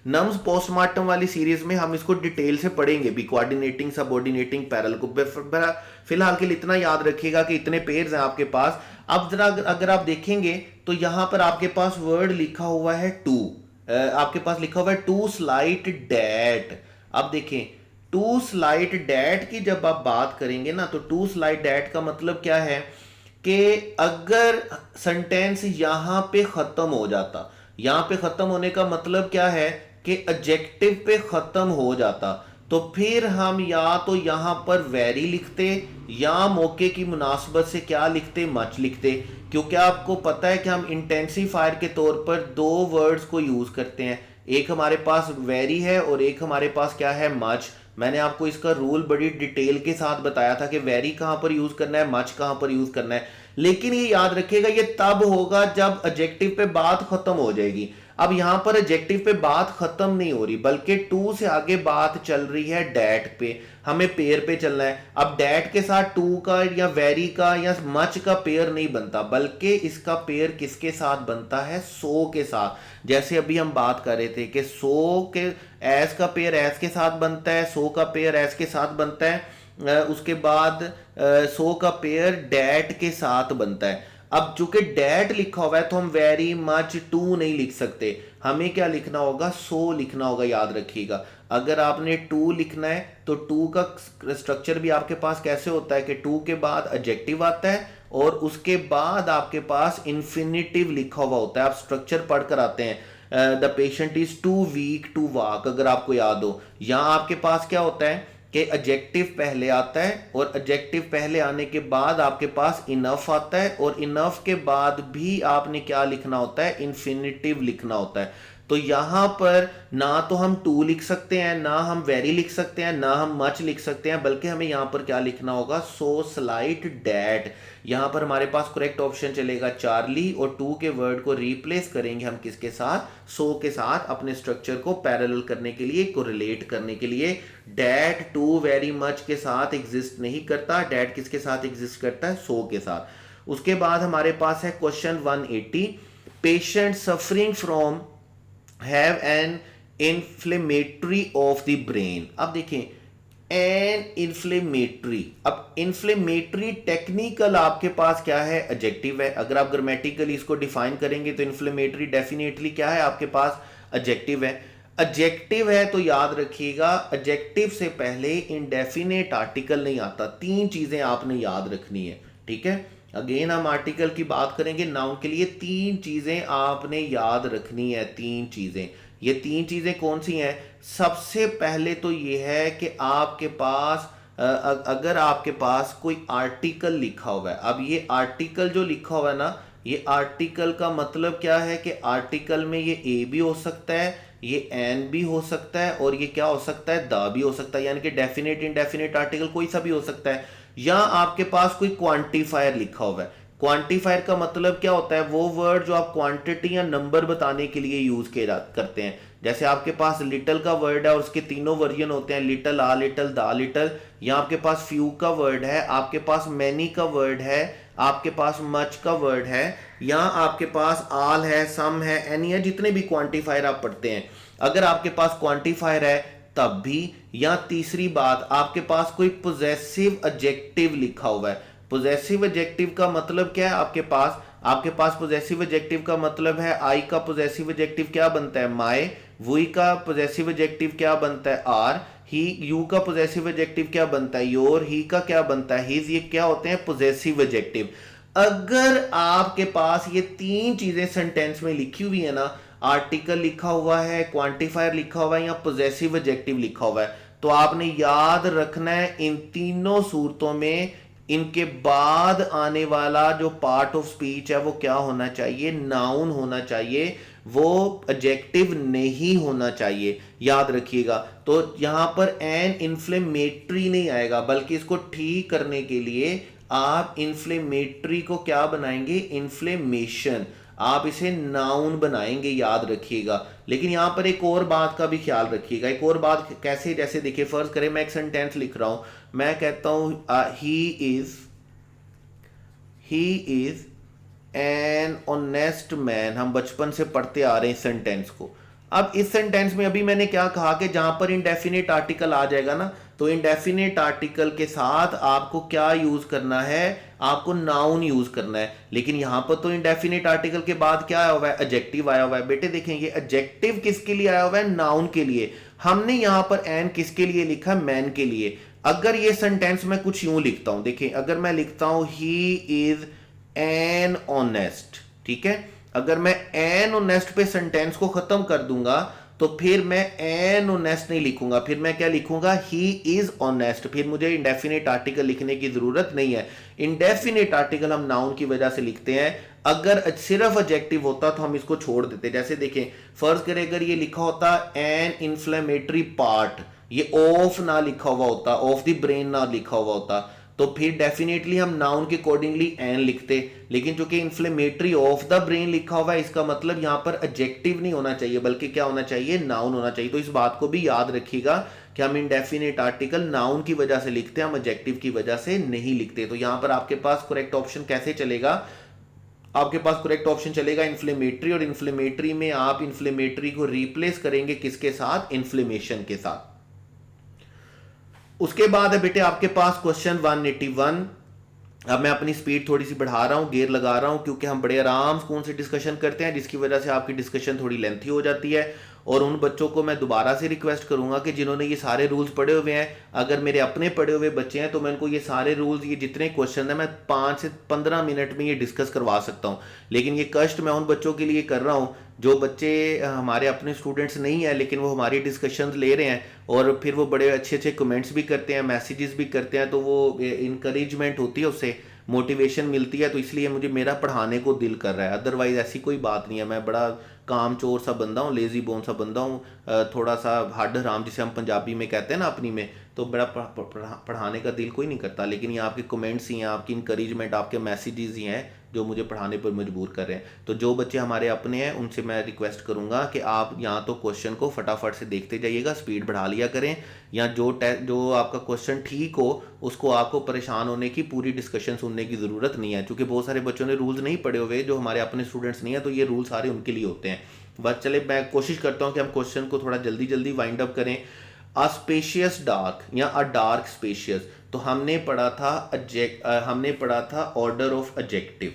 नम्स पोस्टमार्टम वाली सीरीज में हम इसको डिटेल से पढ़ेंगे भी, कोऑर्डिनेटिंग, सबऑर्डिनेटिंग, पैरेलल को। फिलहाल के लिए इतना याद रखिएगा कि इतने पेयर्स हैं आपके पास। अब जरा अगर आप देखेंगे तो यहां पर आपके पास वर्ड लिखा हुआ है टू, आपके पास लिखा हुआ है टू स्लाइट डैट। अब देखें टू स्लाइड डैट की जब आप बात करेंगे ना, तो टू स्लाइड डैट का मतलब क्या है कि अगर सेंटेंस यहां पे खत्म हो जाता, यहां पे खत्म होने का मतलब क्या है कि एडजेक्टिव पे खत्म हो जाता, तो फिर हम या तो यहां पर वेरी लिखते या मौके की मुनासबत से क्या लिखते, मच लिखते। क्योंकि आपको पता है कि हम इंटेंसिफायर के तौर पर दो वर्ड्स को यूज करते हैं, एक हमारे पास वेरी है और एक हमारे पास क्या है, मच। मैंने आपको इसका रूल बड़ी डिटेल के साथ बताया था कि वेरी कहां पर यूज करना है, मच कहां पर यूज करना है। लेकिन ये याद रखिएगा ये तब होगा जब एडजेक्टिव पे बात खत्म हो जाएगी। अब यहां पर एडजेक्टिव पे बात खत्म नहीं हो रही, बल्कि टू से आगे बात चल रही है डैट पे, हमें पेयर पे चलना है। अब डैट के साथ टू का या वेरी का या मच का पेयर नहीं बनता, बल्कि इसका पेयर किसके साथ बनता है, सो के साथ। जैसे अभी हम बात कर रहे थे कि सो के एस का पेयर एस के साथ बनता है, सो का पेयर एस के साथ बनता है, उसके बाद सो का पेयर डैट के साथ बनता है। अब चूंकि डैट लिखा हुआ है तो हम वेरी मच टू नहीं लिख सकते, हमें क्या लिखना होगा, सो लिखना होगा। याद रखिएगा अगर आपने टू लिखना है तो टू का स्ट्रक्चर भी आपके पास कैसे होता है कि टू के बाद एडजेक्टिव आता है और उसके बाद आपके पास इंफिनिटिव लिखा हुआ होता है। आप स्ट्रक्चर पढ़कर आते हैं, the patient is too weak to walk, अगर आपको याद हो। यहां आपके पास क्या होता है कि एडजेक्टिव पहले आता है और एडजेक्टिव पहले आने के बाद आपके पास इनफ आता है और इनफ के बाद भी आपने क्या लिखना होता है, इन्फिनिटिव लिखना होता है। तो यहां पर ना तो हम टू लिख सकते हैं, ना हम वेरी लिख सकते हैं, ना हम मच लिख सकते हैं, बल्कि हमें यहां पर क्या लिखना होगा, सो स्लाइट डैट। यहां पर हमारे पास करेक्ट ऑप्शन चलेगा चार्ली, और टू के वर्ड को रिप्लेस करेंगे हम किसके साथ, सो के साथ, अपने स्ट्रक्चर को पैरेलल करने के लिए, कोरिलेट करने के लिए। डैट टू वेरी मच के साथ एग्जिस्ट नहीं करता, डैट किसके साथ एग्जिस्ट करता है, सो के साथ। उसके बाद हमारे पास है question 180, patient suffering from have an inflammatory of the brain. अब देखें एन इन्फ्लेमेटरी, अब इन्फ्लेमेटरी टेक्निकल आपके पास क्या है, एडजेक्टिव है। अगर आप ग्रामेटिकली इसको डिफाइन करेंगे तो इन्फ्लेमेटरी डेफिनेटली क्या है, आपके पास एडजेक्टिव है। एडजेक्टिव है तो याद रखिएगा एडजेक्टिव से पहले इंडेफिनेट आर्टिकल नहीं आता। तीन चीजें आपने याद रखनी है, ठीक है। अगेन हम आर्टिकल की बात करेंगे, नाउन के लिए तीन चीजें आपने याद रखनी है, तीन चीजें। ये तीन चीजें कौन सी हैं, सबसे पहले तो ये है कि आपके पास अगर आपके पास कोई आर्टिकल लिखा हुआ है, अब ये आर्टिकल जो लिखा हुआ है ना, ये आर्टिकल का मतलब क्या है कि आर्टिकल में ये ए भी हो सकता है, ये एन भी हो सकता है, और ये क्या हो सकता है, द भी हो सकता है। यानी कि डेफिनेट इंडेफिनेट आर्टिकल कोई सा भी हो सकता है। या आपके पास कोई क्वांटिफायर लिखा हुआ है। क्वांटिफायर का मतलब क्या होता है, वो वर्ड जो आप क्वांटिटी या नंबर बताने के लिए यूज करते हैं। जैसे आपके पास लिटल का वर्ड है और उसके तीनों वर्जन होते हैं, लिटल, आ लिटल, दा लिटल। या आपके पास फ्यू का वर्ड है, आपके पास मैनी का वर्ड है, आपके पास मच का वर्ड है, या आपके पास आल है, सम है, एनी है, जितने भी क्वांटिफायर आप पढ़ते हैं। अगर आपके पास क्वांटिफायर है तब भी, या तीसरी बात आपके पास कोई पोजेसिव एडजेक्टिव लिखा हुआ है। पोजेसिव एडजेक्टिव का मतलब क्या है, आपके पास पोजेसिव एडजेक्टिव का मतलब है, आई का पोजेसिव एडजेक्टिव क्या बनता है, माय। वी का पोजेसिव एडजेक्टिव क्या बनता है, आर। ही, यू का पोजेसिव एडजेक्टिव क्या बनता है, योर। ही का क्या बनता है, हिज। ये क्या होते हैं, पोजेसिव एडजेक्टिव। अगर आपके पास ये तीन चीजें सेंटेंस में लिखी हुई है ना, आर्टिकल लिखा हुआ है, क्वांटिफायर लिखा हुआ है, या पोजेसिव एडजेक्टिव लिखा हुआ है, तो आपने याद रखना है इन तीनों सूरतों में इनके बाद आने वाला जो पार्ट ऑफ स्पीच है वो क्या होना चाहिए, नाउन होना चाहिए, वो एडजेक्टिव नहीं होना चाहिए। याद रखिएगा। तो यहां पर एन इन्फ्लेमेटरी नहीं आएगा, बल्कि इसको ठीक करने के लिए आप इन्फ्लेमेटरी को क्या बनाएंगे, इन्फ्लेमेशन। आप इसे नाउन बनाएंगे, याद रखिएगा। लेकिन यहां पर एक और बात का भी ख्याल रखिएगा। एक और बात कैसे, जैसे देखिए फर्ज करें मैं एक सेंटेंस लिख रहा हूं, मैं कहता हूं he is an honest man. हम बचपन से पढ़ते आ रहे हैं इस सेंटेंस को। अब इस सेंटेंस में अभी मैंने क्या कहा कि जहां पर इंडेफिनिट आर्टिकल आ जाएगा ना, तो इंडेफिनेट आर्टिकल के साथ आपको क्या यूज करना है, आपको नाउन यूज करना है। लेकिन यहां पर तो इंडेफिनेट आर्टिकल के बाद क्या आया हुआ है, एडजेक्टिव आया हुआ है। बेटे देखेंगे एडजेक्टिव किसके लिए आया हुआ है, नाउन के लिए। हमने यहां पर एन किसके लिए लिखा, मैन के लिए। अगर ये सेंटेंस मैं कुछ यूं लिखता हूं, देखिए अगर मैं लिखता हूं ही इज एन ऑनेस्ट, ठीक है, अगर मैं एन ऑनेस्ट पे सेंटेंस को खत्म कर दूंगा तो फिर मैं एन ऑनेस्ट नहीं लिखूंगा, फिर मैं क्या लिखूंगा, ही इज ऑनेस्ट। फिर मुझे इंडेफिनेट आर्टिकल लिखने की जरूरत नहीं है। इंडेफिनेट आर्टिकल हम नाउन की वजह से लिखते हैं। अगर सिर्फ एडजेक्टिव होता तो हम इसको छोड़ देते। जैसे देखें, फर्ज करें अगर ये लिखा होता एन इन्फ्लेमेटरी पार्ट, ये ऑफ ना लिखा हुआ होता, ऑफ द ब्रेन ना लिखा हुआ होता, तो फिर डेफिनेटली हम नाउन के अकॉर्डिंगली एन लिखते। लेकिन चूंकि इन्फ्लेमेटरी ऑफ द ब्रेन लिखा हुआ है, इसका मतलब यहां पर एडजेक्टिव नहीं होना चाहिए, बल्कि क्या होना चाहिए, नाउन होना चाहिए। तो इस बात को भी याद रखिएगा कि हम इंडेफिनेट आर्टिकल नाउन की वजह से लिखते हैं, हम एडजेक्टिव की वजह से नहीं लिखते। तो यहां पर आपके पास करेक्ट ऑप्शन कैसे चलेगा, आपके पास करेक्ट ऑप्शन चलेगा इन्फ्लेमेटरी, और इन्फ्लेमेटरी में आप इन्फ्लेमेटरी को रिप्लेस करेंगे किसके साथ, इन्फ्लेमेशन के साथ। उसके बाद है बेटे आपके पास क्वेश्चन 181। अब मैं अपनी स्पीड थोड़ी सी बढ़ा रहा हूं, गियर लगा रहा हूं, क्योंकि हम बड़े आराम सुकून से डिस्कशन करते हैं, जिसकी वजह से आपकी डिस्कशन थोड़ी लेंथी हो जाती है। और उन बच्चों को मैं दोबारा से रिक्वेस्ट करूंगा कि जिन्होंने ये सारे रूल्स पढ़े हुए हैं, अगर मेरे अपने पढ़े हुए बच्चे हैं तो मैं उनको ये सारे रूल्स, ये जितने क्वेश्चन हैं, मैं 5 से 15 मिनट में ये डिस्कस करवा सकता हूं। लेकिन ये कष्ट मैं उन बच्चों के लिए कर रहा हूं जो बच्चे हमारे अपने स्टूडेंट्स नहीं है, लेकिन वो हमारी डिस्कशन ले रहे हैं और फिर वो बड़े अच्छे अच्छे कमेंट्स भी करते हैं, मैसेजेस भी करते हैं, तो वो इंकरेजमेंट होती है, उससे मोटिवेशन मिलती है। तो इसलिए मुझे मेरा पढ़ाने को दिल कर रहा है, अदरवाइज ऐसी कोई बात नहीं है। मैं बड़ा काम चोर सा बंदा हूँ, लेजी बोन सा बंदा हूँ, थोड़ा सा हड्ड हराम जिसे हम पंजाबी में कहते हैं ना अपनी में, तो बड़ा पढ़ाने का दिल कोई नहीं करता। लेकिन ये आपके कमेंट्स ही हैं, आपकी इंकरेजमेंट, आपके मैसेजेस ही हैं जो मुझे पढ़ाने पर मजबूर कर रहे हैं। तो जो बच्चे हमारे अपने हैं उनसे मैं रिक्वेस्ट करूंगा कि आप यहाँ तो क्वेश्चन को फटाफट से देखते जाइएगा, स्पीड बढ़ा लिया करें, या जो आपका क्वेश्चन ठीक हो उसको आपको परेशान होने की, पूरी डिस्कशन सुनने की ज़रूरत नहीं है। क्योंकि बहुत सारे बच्चों ने रूल्स नहीं पढ़े हुए, जो हमारे अपने स्टूडेंट्स नहीं है, तो ये रूल सारे उनके लिए होते हैं। बस चले, मैं कोशिश करता हूँ कि हम क्वेश्चन को थोड़ा जल्दी जल्दी वाइंड अप करें। अ स्पेशियस डार्क या अ डार्क स्पेशियस, तो हमने पढ़ा था ऑर्डर ऑफ एडजेक्टिव।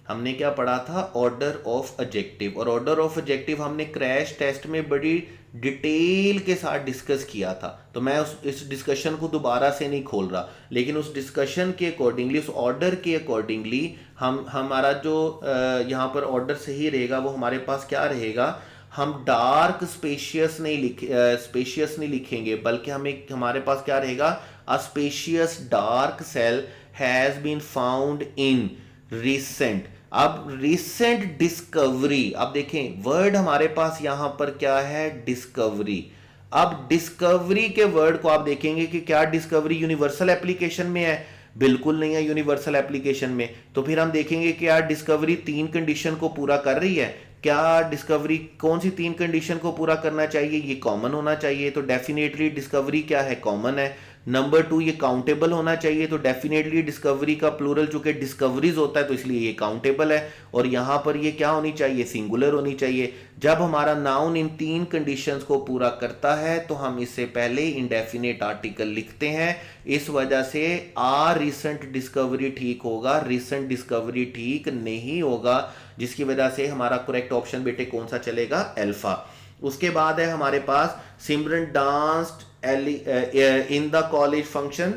हमने क्या पढ़ा था, ऑर्डर ऑफ एडजेक्टिव। और ऑर्डर ऑफ एडजेक्टिव हमने क्रैश टेस्ट में बड़ी डिटेल के साथ डिस्कस किया था, तो मैं इस डिस्कशन को दोबारा से नहीं खोल रहा। लेकिन उस डिस्कशन के अकॉर्डिंगली, उस ऑर्डर के अकॉर्डिंगली हमारा जो यहाँ पर ऑर्डर सही रहेगा वो हमारे पास क्या रहेगा, हम डार्क स्पेशियस नहीं लिखेंगे, बल्कि हमारे पास क्या रहेगा, a spacious dark cell has been found in recent. अब रिसेंट डिस्कवरी, अब देखें वर्ड हमारे पास यहां पर क्या है, डिस्कवरी। अब डिस्कवरी के वर्ड को आप देखेंगे कि क्या डिस्कवरी यूनिवर्सल एप्लीकेशन में है, बिल्कुल नहीं है यूनिवर्सल एप्लीकेशन में। तो फिर हम देखेंगे कि क्या डिस्कवरी 3 कंडीशन को पूरा कर रही है, क्या डिस्कवरी कौन सी 3 कंडीशन को पूरा करना चाहिए, ये कॉमन होना चाहिए, तो डेफिनेटली डिस्कवरी क्या है, कॉमन है। नंबर 2, ये काउंटेबल होना चाहिए, तो डेफिनेटली डिस्कवरी का प्लूरल चूंकि डिस्कवरीज होता है तो इसलिए ये काउंटेबल है। और यहां पर ये क्या होनी चाहिए, सिंगुलर होनी चाहिए। जब हमारा नाउन इन 3 कंडीशंस को पूरा करता है तो हम इससे पहले इंडेफिनेट आर्टिकल लिखते हैं। इस वजह से आ रिसेंट डिस्कवरी ठीक होगा, रिसेंट डिस्कवरी ठीक नहीं होगा, जिसकी वजह से हमारा करेक्ट ऑप्शन बेटे कौन सा चलेगा, अल्फा। उसके बाद है हमारे पास Simran danced in the college function.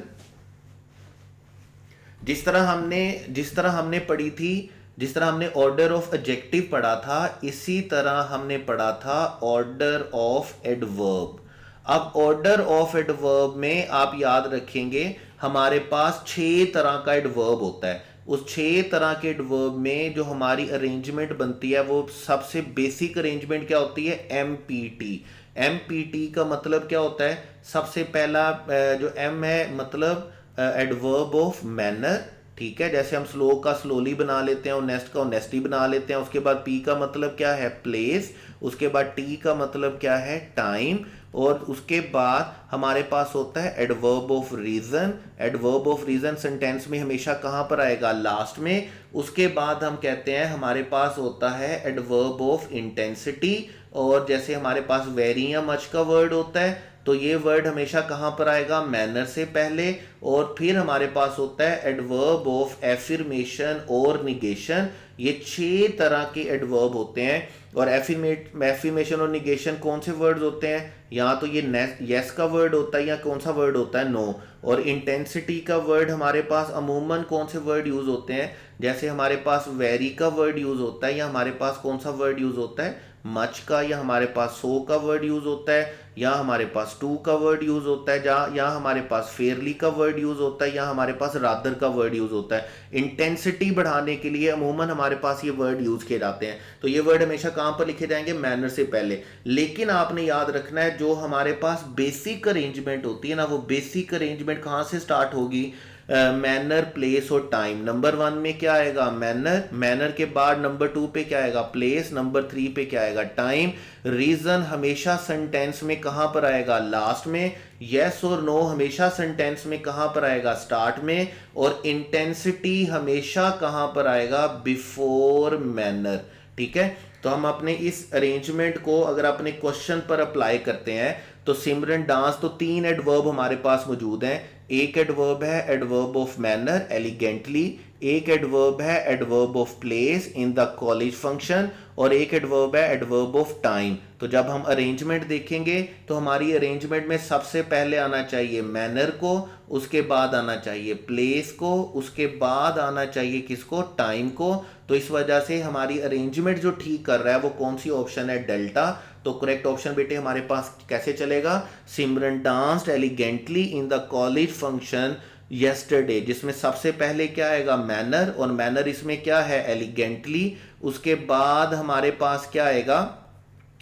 जिस तरह हमने पढ़ी थी, जिस तरह हमने ऑर्डर ऑफ एडजेक्टिव पढ़ा था, इसी तरह हमने पढ़ा था ऑर्डर ऑफ एडवर्ब। अब ऑर्डर ऑफ एडवर्ब में आप याद रखेंगे हमारे पास 6 तरह का एडवर्ब होता है। उस 6 तरह के एडवर्ब में जो हमारी अरेंजमेंट बनती है वो सबसे बेसिक अरेंजमेंट क्या होती है, एमपीटी। एमपीटी का मतलब क्या होता है, सबसे पहला जो एम है मतलब एडवर्ब ऑफ मैनर, ठीक है, जैसे हम स्लो का स्लोली बना लेते हैं, ऑनेस्ट का ऑनेस्टी बना लेते हैं। उसके बाद पी का मतलब क्या है, प्लेस। उसके बाद टी का मतलब क्या है, टाइम। और उसके बाद हमारे पास होता है adverb of reason. Adverb of reason sentence में हमेशा कहां पर आएगा, लास्ट में। उसके बाद हम कहते हैं हमारे पास होता है एडवर्ब ऑफ इंटेंसिटी। और जैसे हमारे पास वेरी या मच का वर्ड होता है, तो ये वर्ड हमेशा कहाँ पर आएगा, मैनर से पहले। और फिर हमारे पास होता है एडवर्ब ऑफ एफर्मेशन और निगेशन। ये 6 तरह के एडवर्ब होते हैं। और एफर्मेशन और निगेशन कौन से वर्ड्स होते हैं, या तो ये यस का वर्ड होता है या कौन सा वर्ड होता है, नो। और इंटेंसिटी का वर्ड हमारे पास अमूमन कौन से वर्ड यूज होते हैं, जैसे हमारे पास वेरी का वर्ड यूज होता है, या हमारे पास कौन सा वर्ड यूज होता है, मच का, या हमारे पास सो का वर्ड यूज होता है, या हमारे पास टू का वर्ड यूज होता है, या हमारे पास फेयरली का वर्ड यूज होता है, या हमारे पास रादर का वर्ड यूज होता है। इंटेंसिटी बढ़ाने के लिए अमूमन हमारे पास ये वर्ड यूज किए जाते हैं। तो ये वर्ड हमेशा कहां पर लिखे जाएंगे, मैनर से पहले। लेकिन आपने याद रखना है जो हमारे पास बेसिक अरेंजमेंट होती है ना, वो बेसिक अरेंजमेंट कहां से स्टार्ट होगी, मैनर, प्लेस और टाइम। नंबर 1 में क्या आएगा, मैनर। मैनर के बाद नंबर 2 पे क्या आएगा, प्लेस। नंबर 3 पे क्या आएगा, टाइम। रीजन हमेशा सेंटेंस में कहां पर आएगा, लास्ट में। यस और नो हमेशा सेंटेंस में कहां पर आएगा, स्टार्ट में। और इंटेंसिटी हमेशा कहां पर आएगा, बिफोर मैनर। ठीक है, तो हम अपने इस अरेंजमेंट को अगर अपने क्वेश्चन पर अप्लाई करते हैं तो सिमरन डांस, तो 3 एडवर्ब हमारे पास मौजूद हैं। एक एडवर्ब है एडवर्ब ऑफ मैनर, एलिगेंटली। एक एडवर्ब है adverb of place, in the college function. और एक एडवर्ब है एडवर्ब ऑफ टाइम। तो जब हम अरेंजमेंट देखेंगे तो हमारी अरेंजमेंट में सबसे पहले आना चाहिए मैनर को, उसके बाद आना चाहिए प्लेस को, उसके बाद आना चाहिए किसको, टाइम को। तो इस वजह से हमारी अरेंजमेंट जो ठीक कर रहा है वो कौन सी ऑप्शन है, डेल्टा। तो करेक्ट ऑप्शन बेटे हमारे पास कैसे चलेगा, Simran danced elegantly in the college function yesterday, जिसमें सबसे पहले क्या आएगा, मैनर। और मैनर इसमें क्या है, एलिगेंटली। उसके बाद हमारे पास क्या आएगा,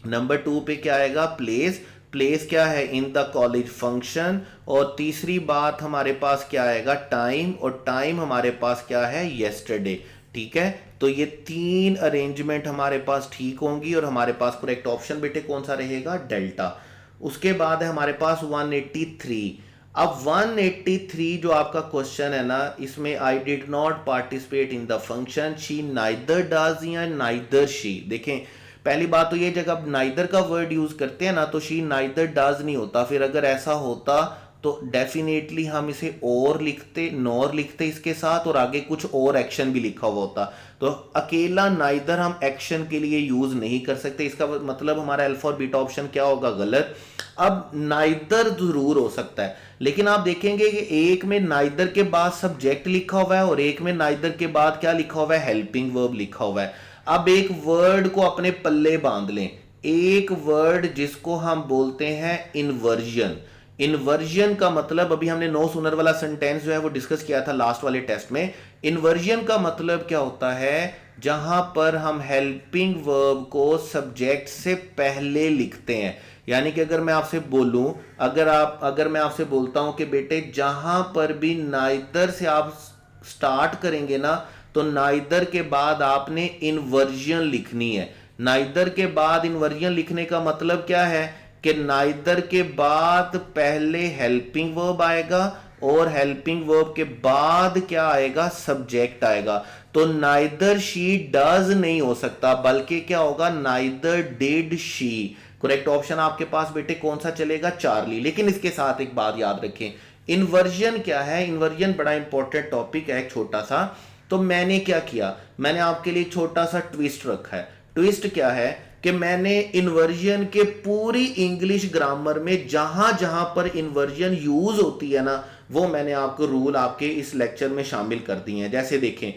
नंबर 2 पे क्या आएगा, प्लेस। प्लेस क्या है, इन द कॉलेज फंक्शन। और तीसरी बात हमारे पास क्या आएगा, टाइम। और टाइम हमारे पास क्या है, यस्टरडे। ठीक है, तो ये 3 अरेंजमेंट हमारे पास ठीक होंगी और हमारे पास करेक्ट ऑप्शन बेटे कौन सा रहेगा, डेल्टा। उसके बाद है हमारे पास 183। अब 183 जो आपका क्वेश्चन है ना, इसमें I did not participate in the function, she neither does या नाइदर शी। देखें, पहली बात तो ये जब नाइदर का वर्ड यूज करते हैं ना तो शी नाइदर डज नहीं होता। फिर अगर ऐसा होता तो डेफिनेटली हम इसे और लिखते, नॉर लिखते इसके साथ, और आगे कुछ और एक्शन भी लिखा हुआ होता। तो अकेला नाइदर हम एक्शन के लिए यूज नहीं कर सकते, इसका मतलब हमारा अल्फा और बीटा ऑप्शन क्या होगा, गलत। अब नाइदर जरूर हो सकता है, लेकिन आप देखेंगे कि एक में नाइदर के बाद सब्जेक्ट लिखा हुआ है और एक में नाइदर के बाद क्या लिखा हुआ है, हेल्पिंग वर्ब लिखा हुआ है। अब एक वर्ड को अपने पल्ले बांध लें, एक वर्ड जिसको हम बोलते हैं इन्वर्जन। इन्वर्जन का मतलब अभी हमने नो सुनर वाला सेंटेंस जो है वो डिस्कस किया था लास्ट वाले टेस्ट में। इन्वर्जन का मतलब क्या होता है, जहां पर हम हेल्पिंग वर्ब को सब्जेक्ट से पहले लिखते हैं। यानी कि अगर मैं आपसे बोलूं, अगर मैं आपसे बोलता हूं कि बेटे जहां पर भी नाइदर से आप स्टार्ट करेंगे ना, तो नाइदर के बाद आपने इन्वर्जन लिखनी है। नाइदर के बाद इन्वर्जन लिखने का मतलब क्या है कि नाइदर के बाद पहले हेल्पिंग वर्ब आएगा और हेल्पिंग वर्ब के बाद क्या आएगा, सब्जेक्ट आएगा। तो नाइदर शी डज नहीं हो सकता, बल्कि क्या होगा, neither did she. Correct option आपके पास बेटे कौन सा चलेगा, चार्ली। लेकिन इसके साथ एक बात याद रखें, इन्वर्जन क्या है, इन्वर्जन बड़ा इंपॉर्टेंट टॉपिक है, एक छोटा सा। तो मैंने क्या किया, मैंने आपके लिए छोटा सा ट्विस्ट रखा है। ट्विस्ट क्या है कि मैंने इन्वर्जन के पूरी इंग्लिश ग्रामर में जहां जहां पर इन्वर्जन यूज होती है ना, वो मैंने आपको रूल आपके इस लेक्चर में शामिल कर दिए हैं। जैसे देखें,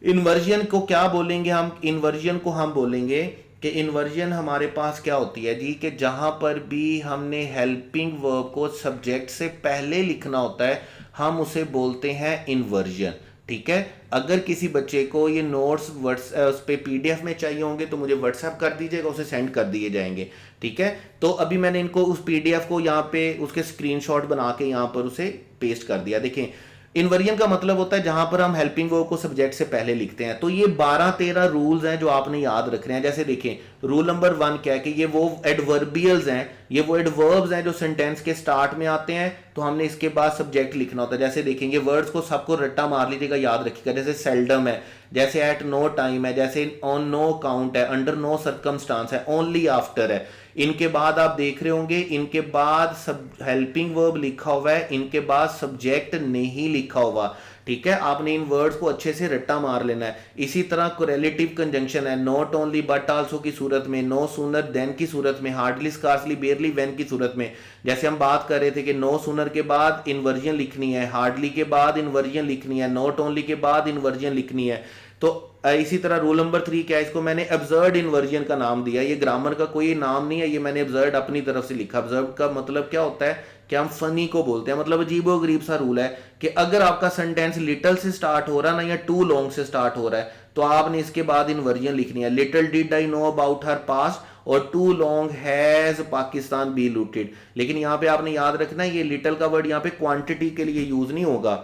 इन्वर्जन को क्या बोलेंगे हम, इन्वर्जन को हम बोलेंगे कि इन्वर्जन हमारे पास क्या होती है जी, कि जहां पर भी हमने हेल्पिंग वर्ब को सब्जेक्ट से पहले लिखना होता है हम उसे बोलते हैं इन्वर्जन। ठीक है, अगर किसी बच्चे को ये नोट्स उस पे पीडीएफ में चाहिए होंगे तो मुझे व्हाट्सएप कर दीजिएगा, उसे सेंड कर दिए जाएंगे। ठीक है, तो अभी मैंने इनको उस पीडीएफ को यहाँ पे उसके स्क्रीनशॉट बना के यहाँ पर उसे पेस्ट कर दिया। देखें, इन्वर्जन का मतलब होता है जहां पर हम हेल्पिंग वर्ब को सब्जेक्ट से पहले लिखते हैं। तो ये 12-13 रूल्स हैं जो आपने याद रखने हैं। जैसे देखें, रूल नंबर 1 क्या है कि ये वो एडवर्बियल्स हैं, ये वो एडवर्ब्स हैं जो सेंटेंस के स्टार्ट में आते हैं, तो हमने इसके बाद सब्जेक्ट लिखना होता है। जैसे देखेंगे वर्ड्स को सबको रट्टा मार लीजिएगा, याद रखिएगा। जैसे सेल्डम है, जैसे एट नो टाइम है, जैसे ऑन नो काउंट है, अंडर नो सर्कमस्टांस है, ओनली आफ्टर है। इनके बाद आप देख रहे होंगे, इनके बाद सब हेल्पिंग वर्ब लिखा हुआ है, इनके बाद सब्जेक्ट नहीं लिखा हुआ। ठीक है, आपने इन वर्ड्स को अच्छे से रट्टा मार लेना है। इसी तरह कोरिलेटिव कंजंक्शन है, नॉट ओनली बट आल्सो की सूरत में, नो सूनर देन की सूरत में, हार्डली स्कार्सली बेयरली व्हेन की सूरत में। जैसे हम बात कर रहे थे कि नो सूनर के बाद इन्वर्जन लिखनी है, हार्डली के बाद इन्वर्जन लिखनी है, नॉट ओनली के बाद इन्वर्जन लिखनी है। तो इसी तरह रूल नंबर 3 क्या है, इसको मैंने अब्सर्ड इन्वर्जन का नाम दिया। ये ग्रामर का कोई नाम नहीं है, ये मैंने अब्सर्ड अपनी तरफ से लिखा। अब्सर्ड का मतलब क्या होता है कि हम फनी को बोलते हैं, मतलब अजीबो गरीब सा रूल है कि अगर आपका सेंटेंस लिटिल से स्टार्ट हो रहा है ना, या टू लॉन्ग से स्टार्ट हो रहा है, तो आपने इसके बाद इन्वर्जन लिखनी है। Little did I know about her past और too long has Pakistan be looted. लेकिन यहाँ पे आपने याद रखना है, ये लिटिल का वर्ड यहाँ पे क्वांटिटी के लिए यूज नहीं होगा,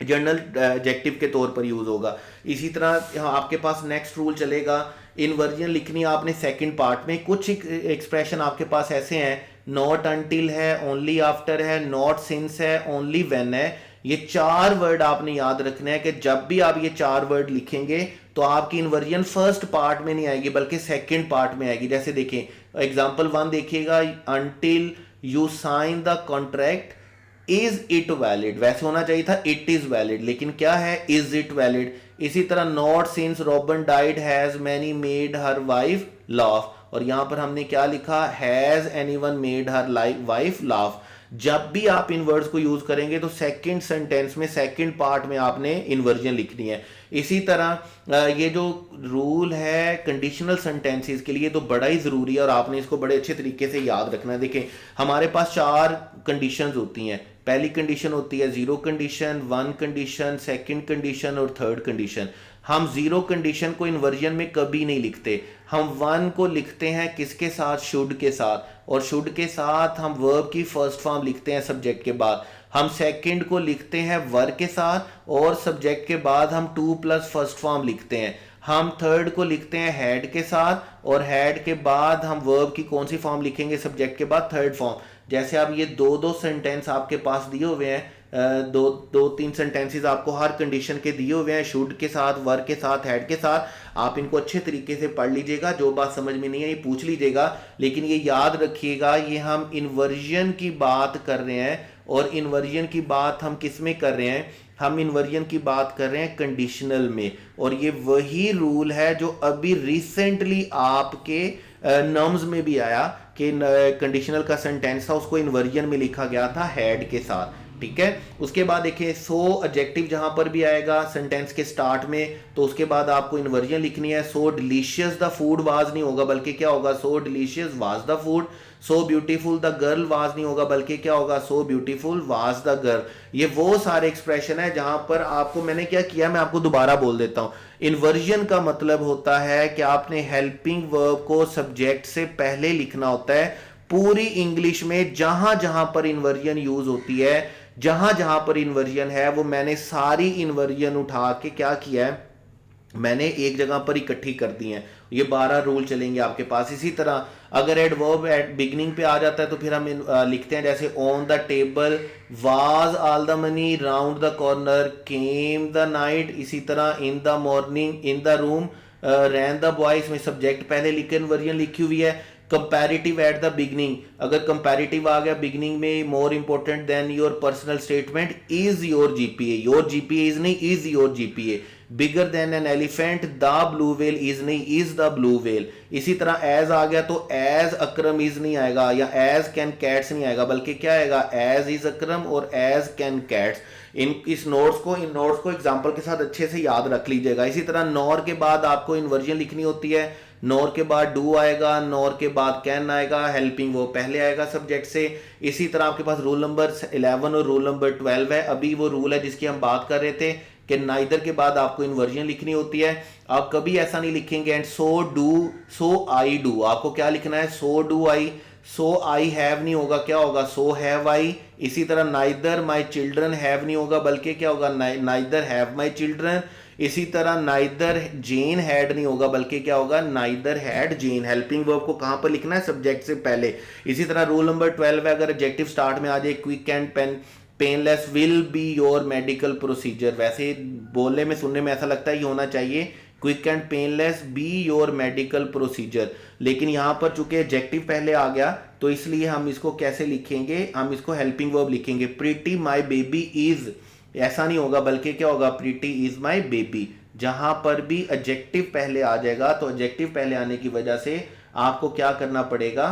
जनरल एडजेक्टिव के तौर पर यूज होगा। इसी तरह आपके पास नेक्स्ट रूल चलेगा, इन्वर्जन लिखनी आपने सेकंड पार्ट में। कुछ एक्सप्रेशन आपके पास ऐसे हैं, नॉट अंटिल है, ओनली आफ्टर है, नॉट सिंस है, ओनली व्हेन है। ये 4 वर्ड आपने याद रखना है कि जब भी आप ये 4 वर्ड लिखेंगे तो आपकी इन्वर्जन फर्स्ट पार्ट में नहीं आएगी बल्कि सेकंड पार्ट में आएगी। जैसे देखें एग्जांपल 1 देखिएगा, until you sign the contract is it valid, वैसे होना चाहिए था इट इज वैलिड, लेकिन क्या है इज इट वैलिड। इसी तरह not since robin died has many made her wife laugh, और यहां पर हमने क्या लिखा, has anyone made her wife laugh. जब भी आप इन वर्ड्स को यूज करेंगे तो सेकंड सेंटेंस में सेकंड पार्ट में आपने इन्वर्जन लिखनी है। इसी तरह ये जो रूल है कंडीशनल सेंटेंसेस के लिए तो बड़ा ही जरूरी है और आपने इसको बड़े अच्छे तरीके से याद रखना है। देखें हमारे पास 4 कंडीशंस होती हैं। पहली कंडीशन होती है 0 कंडीशन, 1 कंडीशन, सेकंड कंडीशन और थर्ड कंडीशन। हम 0 कंडीशन को इन्वर्जन में कभी नहीं लिखते। हम 1 को लिखते हैं किसके साथ, शुड के साथ, और शुड के साथ हम वर्ब की फर्स्ट फॉर्म लिखते हैं सब्जेक्ट के बाद। हम सेकंड को लिखते हैं वर के साथ और सब्जेक्ट के बाद हम 2 प्लस फर्स्ट फॉर्म लिखते हैं। हम थर्ड को लिखते हैं हैड के साथ और हैड के बाद हम वर्ब की कौन सी फॉर्म लिखेंगे, सब्जेक्ट के बाद थर्ड फॉर्म। जैसे अब ये 2 सेंटेंस आपके पास दिए हुए हैं, 2-3 सेंटेंसेस आपको हर कंडीशन के दिए हुए हैं, शुड के साथ, वर के साथ, हैड के साथ। आप इनको अच्छे तरीके से पढ़ लीजिएगा, जो बात समझ में नहीं है ये पूछ लीजिएगा, लेकिन ये याद रखिएगा ये हम इन्वर्जन की बात कर रहे हैं। और इन्वर्जन की बात हम किस में कर रहे हैं, हम इन्वर्जन की बात कर रहे हैं कंडीशनल में। और ये वही रूल है जो अभी रिसेंटली आपके नॉर्म्स में भी आया कि कंडीशनल का सेंटेंस था उसको इन्वर्जन में लिखा गया था हैड के साथ। ठीक है, उसके बाद देखिए सो एडजेक्टिव जहां पर भी आएगा सेंटेंस के स्टार्ट में तो उसके बाद आपको इन्वर्जन लिखनी है। सो डिलीशियस द फूड वाज नहीं होगा बल्कि क्या होगा, सो delicious was the food. So beautiful the girl was नहीं होगा बल्कि क्या होगा, so beautiful was the girl. ये वो सारे एक्सप्रेशन है जहां पर आपको मैंने क्या किया, मैं आपको दोबारा बोल देता हूं। इन्वर्जन का मतलब होता है कि आपने हेल्पिंग वर्ब को सब्जेक्ट से पहले लिखना होता है। पूरी इंग्लिश में जहां जहां पर इन्वर्जन यूज होती है, जहां जहां पर इन्वर्जन है, वो मैंने सारी इन्वर्जन उठा के क्या किया है, मैंने एक जगह पर इकट्ठी कर दी है। ये 12 रूल चलेंगे आपके पास। इसी तरह अगर एडवर्ब एट बिगनिंग पे आ जाता है तो फिर हम लिखते हैं जैसे on the table, was all the money, round the corner, came the night. इसी तरह in the morning, in the room, ran the boys में सब्जेक्ट पहले लिख के इन्वर्जन लिखी हुई है। कंपैरेटिव एट द बिगनिंग, अगर कंपैरेटिव आ गया बिगनिंग में, more important than your personal statement, is your GPA, your GPA is नहीं, is your GPA. Bigger than an elephant, the blue whale is नहीं, इज द ब्लू व्हेल। इसी तरह as आ गया तो एज अकरम इज नहीं आएगा या as can cats नहीं आएगा बल्कि क्या आएगा, एज इज अकरम और एज कैन कैट्स। इन नोट्स को एग्जांपल के साथ अच्छे से याद रख लीजिएगा। इसी तरह नॉर के बाद आपको इन्वर्जन लिखनी होती है। नॉर के बाद डू आएगा, नॉर के बाद कैन आएगा, हेल्पिंग वो पहले आएगा सब्जेक्ट से। इसी तरह आपके पास रूल नंबर 11 और रूल नंबर 12 है। अभी वो रूल है जिसकी हम बात कर रहे थे कि नाइदर के बाद आपको इन्वर्जन लिखनी होती है। आप कभी ऐसा नहीं लिखेंगे and so do, so I do. आपको क्या लिखना है, so do I. So I have नहीं होगा, क्या होगा, सो हैव आई। इसी तरह नाइदर माई चिल्ड्रन हैव नहीं होगा बल्कि क्या होगा, नाइदर हैव माई चिल्ड्रन। इसी तरह नाइदर जेन हैड नहीं होगा, बल्कि क्या होगा, neither had Jane. Helping verb को कहां पर लिखना है, सब्जेक्ट से पहले। इसी तरह रूल नंबर 12 है, अगर एडजेक्टिव स्टार्ट में आ जाए, quick and painless will be your medical procedure. वैसे बोलने में सुनने में ऐसा लगता है ये होना चाहिए quick and painless be your medical procedure, लेकिन यहां पर चूंकि एडजेक्टिव पहले आ गया तो इसलिए हम इसको कैसे लिखेंगे, हम इसको हेल्पिंग वर्ब लिखेंगे। प्रीटी माई बेबी इज, ऐसा नहीं होगा, बल्कि क्या होगा, प्रीटी इज माई बेबी। जहां पर भी एडजेक्टिव पहले आ जाएगा तो एडजेक्टिव पहले आने की वजह से आपको क्या करना पड़ेगा,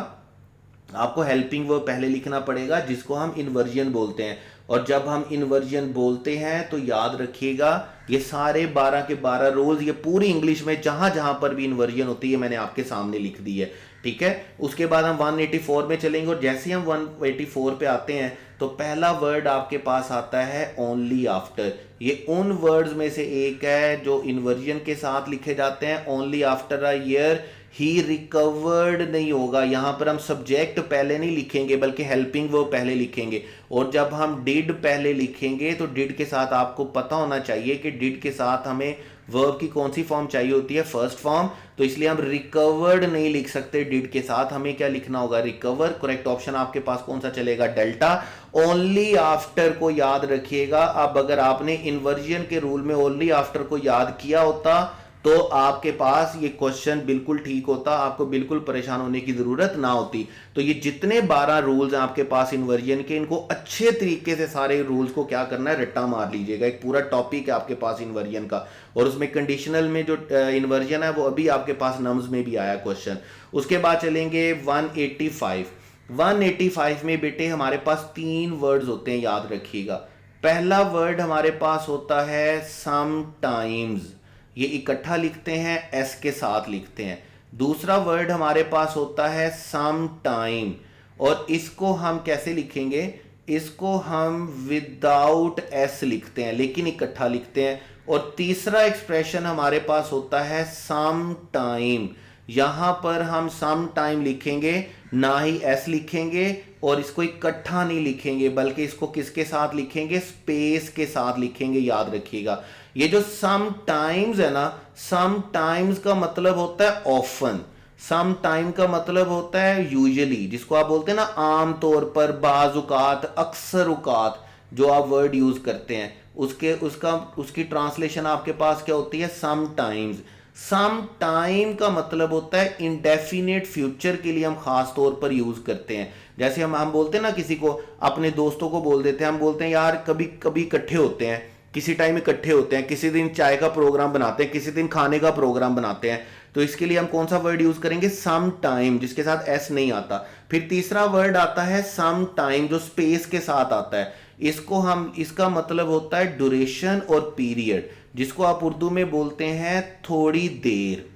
आपको हेल्पिंग वर्ब पहले लिखना पड़ेगा, जिसको हम इन्वर्जन बोलते हैं। और जब हम इन्वर्जन बोलते हैं तो याद रखिएगा ये सारे 12 के 12 रूल्स, ये पूरी इंग्लिश में जहां जहां पर भी इन्वर्जन होती है मैंने आपके सामने लिख दी है, ठीक है। उसके बाद हम 184 में चलेंगे, और जैसे हम 184 पे आते हैं तो पहला वर्ड आपके पास आता है ओनली आफ्टर। ये उन वर्ड्स में से एक है जो इन्वर्जन के साथ लिखे जाते हैं। Only after a year he recovered नहीं होगा, यहां पर हम सब्जेक्ट पहले नहीं लिखेंगे बल्कि हेल्पिंग वर्ब पहले लिखेंगे। और जब हम डिड पहले लिखेंगे तो डिड के साथ आपको पता होना चाहिए कि डिड के साथ हमें वर्ब की कौन सी फॉर्म चाहिए होती है, फर्स्ट फॉर्म। तो इसलिए हम रिकवर्ड नहीं लिख सकते डिड के साथ, हमें क्या लिखना होगा, रिकवर। करेक्ट ऑप्शन आपके पास कौन सा चलेगा, डेल्टा। ओनली आफ्टर को याद रखिएगा। अब अगर आपने इन्वर्जन के रूल में ओनली आफ्टर को याद किया होता तो आपके पास ये क्वेश्चन बिल्कुल ठीक होता, आपको बिल्कुल परेशान होने की जरूरत ना होती। तो ये जितने 12 रूल्स हैं आपके पास इन्वर्जन के, इनको अच्छे तरीके से सारे रूल्स को क्या करना है, रट्टा मार लीजिएगा। एक पूरा टॉपिक है आपके पास इन्वर्जन का, और उसमें कंडीशनल में जो इन्वर्जन है वो अभी आपके पास नम्स में भी आया क्वेश्चन। उसके बाद चलेंगे 185। 185 में बेटे हमारे पास 3 वर्ड्स होते हैं, याद रखिएगा। पहला वर्ड हमारे पास होता है समटाइम्स, ये इकट्ठा लिखते हैं, एस के साथ लिखते हैं। दूसरा वर्ड हमारे पास होता है सम टाइम, और इसको हम कैसे लिखेंगे, इसको हम विदाउट एस लिखते हैं लेकिन इकट्ठा लिखते हैं। और तीसरा एक्सप्रेशन हमारे पास होता है सम टाइम, यहां पर हम सम टाइम लिखेंगे, ना ही एस लिखेंगे और इसको इकट्ठा नहीं लिखेंगे, बल्कि इसको किसके साथ लिखेंगे, स्पेस के साथ लिखेंगे, याद रखिएगा। ये जो सम टाइम्स है ना, सम टाइम्स का मतलब होता है ऑफन, सम टाइम का मतलब होता है यूजुअली, जिसको आप बोलते हैं ना आम तौर पर, बाजुकात, अक्सर उकात, जो आप वर्ड यूज करते हैं उसकी ट्रांसलेशन आपके पास क्या होती है, सम टाइम्स। सम टाइम का मतलब होता है इंडेफिनिट फ्यूचर के लिए हम खास तौर पर यूज करते हैं। जैसे हम बोलते हैं ना, किसी को, अपने दोस्तों को बोल देते हैं, हम बोलते हैं यार कभी कभी इकट्ठे होते हैं, किसी टाइम इकट्ठे होते हैं, किसी दिन चाय का प्रोग्राम बनाते हैं, किसी दिन खाने का प्रोग्राम बनाते हैं। तो इसके लिए हम कौन सा वर्ड यूज करेंगे, सम टाइम, जिसके साथ एस नहीं आता। फिर तीसरा वर्ड आता है सम टाइम, जो स्पेस के साथ आता है। इसका मतलब होता है ड्यूरेशन और पीरियड, जिसको आप उर्दू में बोलते हैं थोड़ी देर।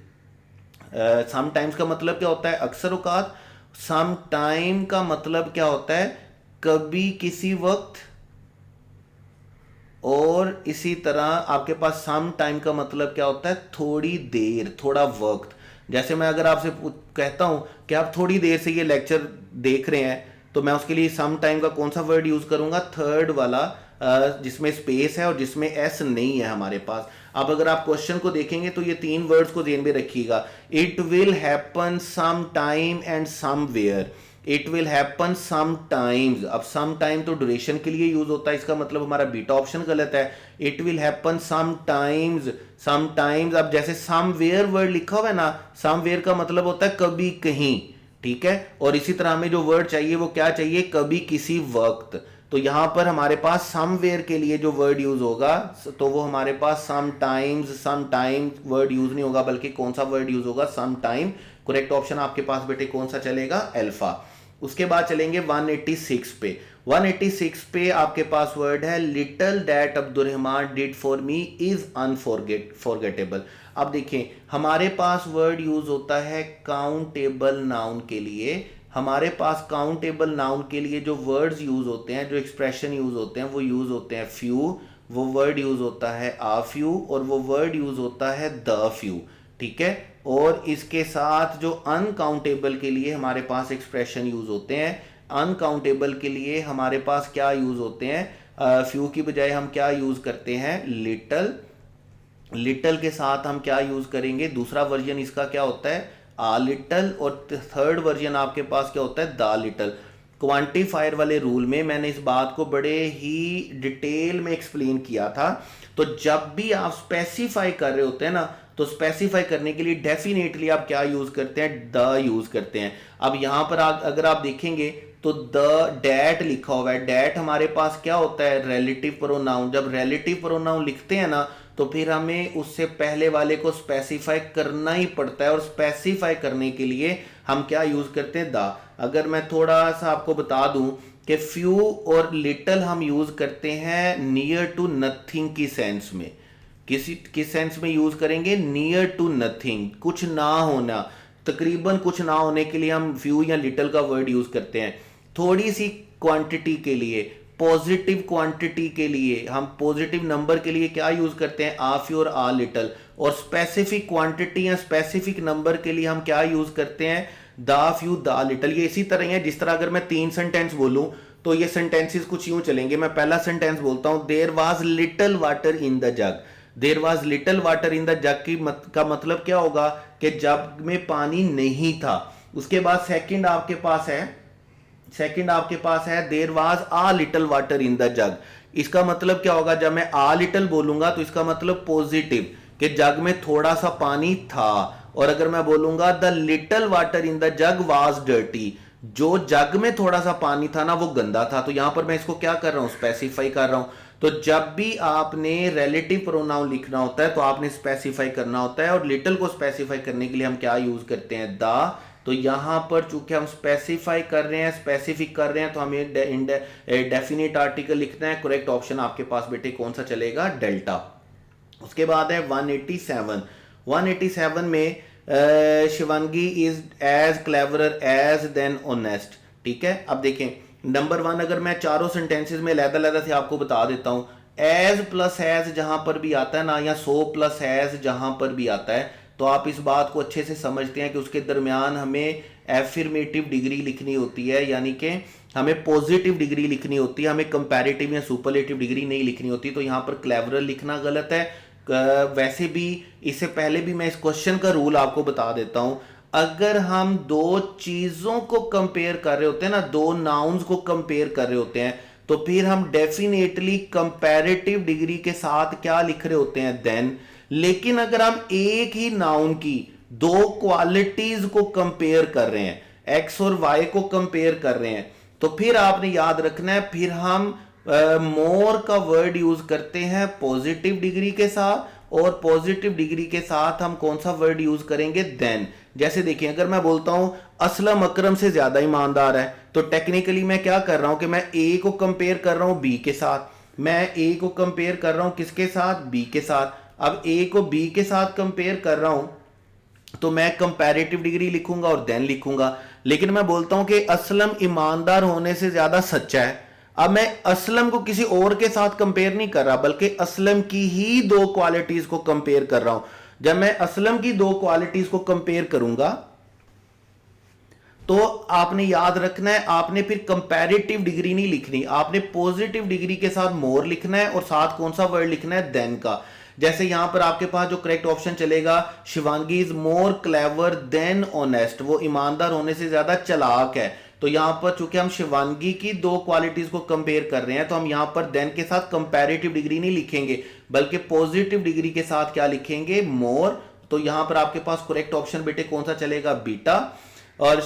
सम टाइम्स का मतलब क्या होता है, अक्सर औकात। सम टाइम का मतलब क्या होता है, कभी किसी वक्त। और इसी तरह आपके पास सम टाइम का मतलब क्या होता है, थोड़ी देर, थोड़ा वक्त। जैसे मैं अगर आपसे कहता हूं कि आप थोड़ी देर से ये लेक्चर देख रहे हैं, तो मैं उसके लिए सम टाइम का कौन सा वर्ड यूज करूंगा, थर्ड वाला, जिसमें स्पेस है और जिसमें एस नहीं है हमारे पास। अब अगर आप क्वेश्चन को देखेंगे तो ये 3 वर्ड्स को ध्यान में रखिएगा, it will happen sometime and somewhere. It will happen sometimes, अब सम टाइम तो ड्यूरेशन के लिए यूज होता है, इसका मतलब हमारा बीटा ऑप्शन गलत है। It will happen sometimes, sometimes. अब जैसे समवेयर वर्ड लिखा हुआ है ना, समवेयर का मतलब होता है कभी कहीं, ठीक है। और इसी तरह हमें जो वर्ड चाहिए वो क्या चाहिए, कभी किसी वक्त। तो यहां पर हमारे पास समवेयर के लिए जो वर्ड यूज होगा तो वो हमारे पास सम टाइम वर्ड यूज नहीं होगा, बल्कि कौन सा वर्ड यूज होगा, सम टाइम। करेक्ट ऑप्शन आपके पास बेटे कौन सा चलेगा, अल्फा। उसके बाद चलेंगे 186 पे। 186 पे आपके पास वर्ड है little that Abdurrahman did for me is unforgettable. अब देखिए हमारे पास वर्ड यूज होता है काउंटेबल नाउन के लिए। हमारे पास काउंटेबल नाउन के लिए जो वर्ड्स यूज होते हैं, जो एक्सप्रेशन यूज होते हैं, वो यूज होते हैं फ्यू, वो वर्ड यूज होता है आ फ्यू, और वो वर्ड यूज होता है द फ्यू, ठीक है। और इसके साथ जो अनकाउंटेबल के लिए हमारे पास एक्सप्रेशन यूज होते हैं, अनकाउंटेबल के लिए हमारे पास क्या यूज होते हैं, फ्यू की बजाय हम क्या यूज करते हैं, लिटल, लिटल के साथ हम क्या यूज करेंगे, दूसरा वर्जन इसका क्या होता है आ लिटल, और थर्ड वर्जन आपके पास क्या होता है द लिटल। क्वांटिफायर वाले रूल में मैंने इस बात को बड़े ही डिटेल में एक्सप्लेन किया था। तो जब भी आप स्पेसिफाई कर रहे होते हैं ना, तो स्पेसिफाई करने के लिए डेफिनेटली आप क्या यूज करते हैं, द यूज करते हैं। अब यहां पर अगर आप देखेंगे तो द डैट लिखा हुआ है, डैट हमारे पास क्या होता है रिलेटिव प्रोनाउन। जब रिलेटिव प्रोनाउन लिखते हैं ना, तो फिर हमें उससे पहले वाले को स्पेसिफाई करना ही पड़ता है, और स्पेसिफाई करने के लिए हम क्या यूज करते हैं द। अगर मैं थोड़ा सा आपको बता दूं कि फ्यू और लिटल हम यूज करते हैं नियर टू नथिंग की सेंस में। किस सेंस में यूज करेंगे, नियर टू नथिंग, कुछ ना होना, तकरीबन कुछ ना होने के लिए हम फ्यू या लिटल का वर्ड यूज करते हैं। थोड़ी सी क्वांटिटी के लिए, पॉजिटिव क्वांटिटी के लिए, हम पॉजिटिव नंबर के लिए क्या यूज करते हैं आ फ्यू और आ लिटल। और स्पेसिफिक क्वांटिटी या स्पेसिफिक नंबर के लिए हम क्या यूज करते हैं द फ्यू द लिटल। ये इसी तरह है जिस तरह अगर मैं 3 सेंटेंस बोलूं तो ये सेंटेंसेस कुछ यूं चलेंगे। मैं पहला सेंटेंस बोलता हूं there was little water in the jug. There was little water in the jug का मतलब क्या होगा कि जग में पानी नहीं था। उसके बाद सेकंड आपके पास है there was a little water in the jug. इसका मतलब क्या होगा, जब मैं आ लिटिल बोलूंगा तो इसका मतलब पॉजिटिव कि जग में थोड़ा सा पानी था। और अगर मैं बोलूंगा the little water in the jug was dirty, जो जग में थोड़ा सा पानी था ना वो गंदा था। तो यहां पर मैं इसको क्या कर रहा हूं, स्पेसिफाई कर रहा हूं। तो जब भी आपने रिलेटिव प्रोनाउन लिखना होता है तो आपने स्पेसिफाई करना होता है, और लिटिल को स्पेसिफाई करने के लिए हम क्या यूज करते हैं द। तो यहां पर चूंकि हम स्पेसिफाई कर रहे हैं, स्पेसिफिक कर रहे हैं, तो हमें डेफिनेट आर्टिकल लिखना है। करेक्ट ऑप्शन आपके पास बेटे कौन सा चलेगा, डेल्टा। उसके बाद है 187 में Shivangi is as cleverer as than honest. ठीक है, अब देखें नंबर 1, अगर मैं चारों सेंटेंसेस में अलग-अलग से आपको बता देता हूं, एज प्लस एज जहां पर भी आता है ना, या सो प्लस एज जहां पर भी आता है, तो आप इस बात को अच्छे से समझते हैं कि उसके दरमियान हमें एफर्मेटिव डिग्री लिखनी होती है, यानी कि हमें पॉजिटिव डिग्री लिखनी होती है, हमें कंपैरेटिव या सुपरलेटिव डिग्री नहीं लिखनी होती। तो यहां पर क्लेवरर लिखना गलत है। वैसे भी इससे पहले भी मैं इस क्वेश्चन का रूल आपको बता देता हूं। अगर हम दो चीजों को कंपेयर कर रहे होते हैं ना, दो नाउन्स को कंपेयर कर रहे होते हैं, तो फिर हम डेफिनेटली कंपैरेटिव डिग्री के साथ क्या लिख रहे होते हैं, देन। लेकिन अगर हम एक ही नाउन की दो क्वालिटीज को कंपेयर कर रहे हैं, एक्स और वाई को कंपेयर कर रहे हैं, तो फिर आपने याद रखना है, फिर हम मोर का वर्ड यूज करते हैं पॉजिटिव डिग्री के साथ, और पॉजिटिव डिग्री के साथ हम कौन सा वर्ड यूज करेंगे, देन। जैसे देखिए, अगर मैं बोलता हूं असलम अकरम से ज्यादा ईमानदार है, तो टेक्निकली मैं क्या कर रहा हूं कि मैं ए को कंपेयर कर रहा हूं बी के साथ। मैं ए को कंपेयर कर रहा हूं किसके साथ, बी के साथ। अब ए को बी के साथ कंपेयर कर रहा हूं तो मैं कंपैरेटिव डिग्री लिखूंगा और देन लिखूंगा। लेकिन मैं बोलता हूं कि असलम ईमानदार होने से ज्यादा सच्चा है, अब मैं असलम को किसी और के साथ कंपेयर नहीं कर रहा, बल्कि असलम की ही दो क्वालिटीज को कंपेयर कर रहा हूं। जब मैं असलम की दो क्वालिटीज को कंपेयर करूंगा तो आपने याद रखना है, आपने फिर कंपैरेटिव डिग्री नहीं लिखनी, आपने पॉजिटिव डिग्री के साथ मोर लिखना है और साथ कौन सा वर्ड लिखना है, देन का। जैसे यहां पर आपके पास जो करेक्ट ऑप्शन चलेगा, Shivangi is more clever than honest, वो ईमानदार होने से ज्यादा चालाक है। तो यहां पर चूंकि हम शिवांगी की दो क्वालिटीज को कंपेयर कर रहे हैं, तो हम यहां पर देन के साथ कंपैरेटिव डिग्री नहीं लिखेंगे, बल्कि पॉजिटिव डिग्री के साथ क्या लिखेंगे, मोर। तो यहां पर आपके पास करेक्ट ऑप्शन बेटे कौन सा चलेगा, बीटा। और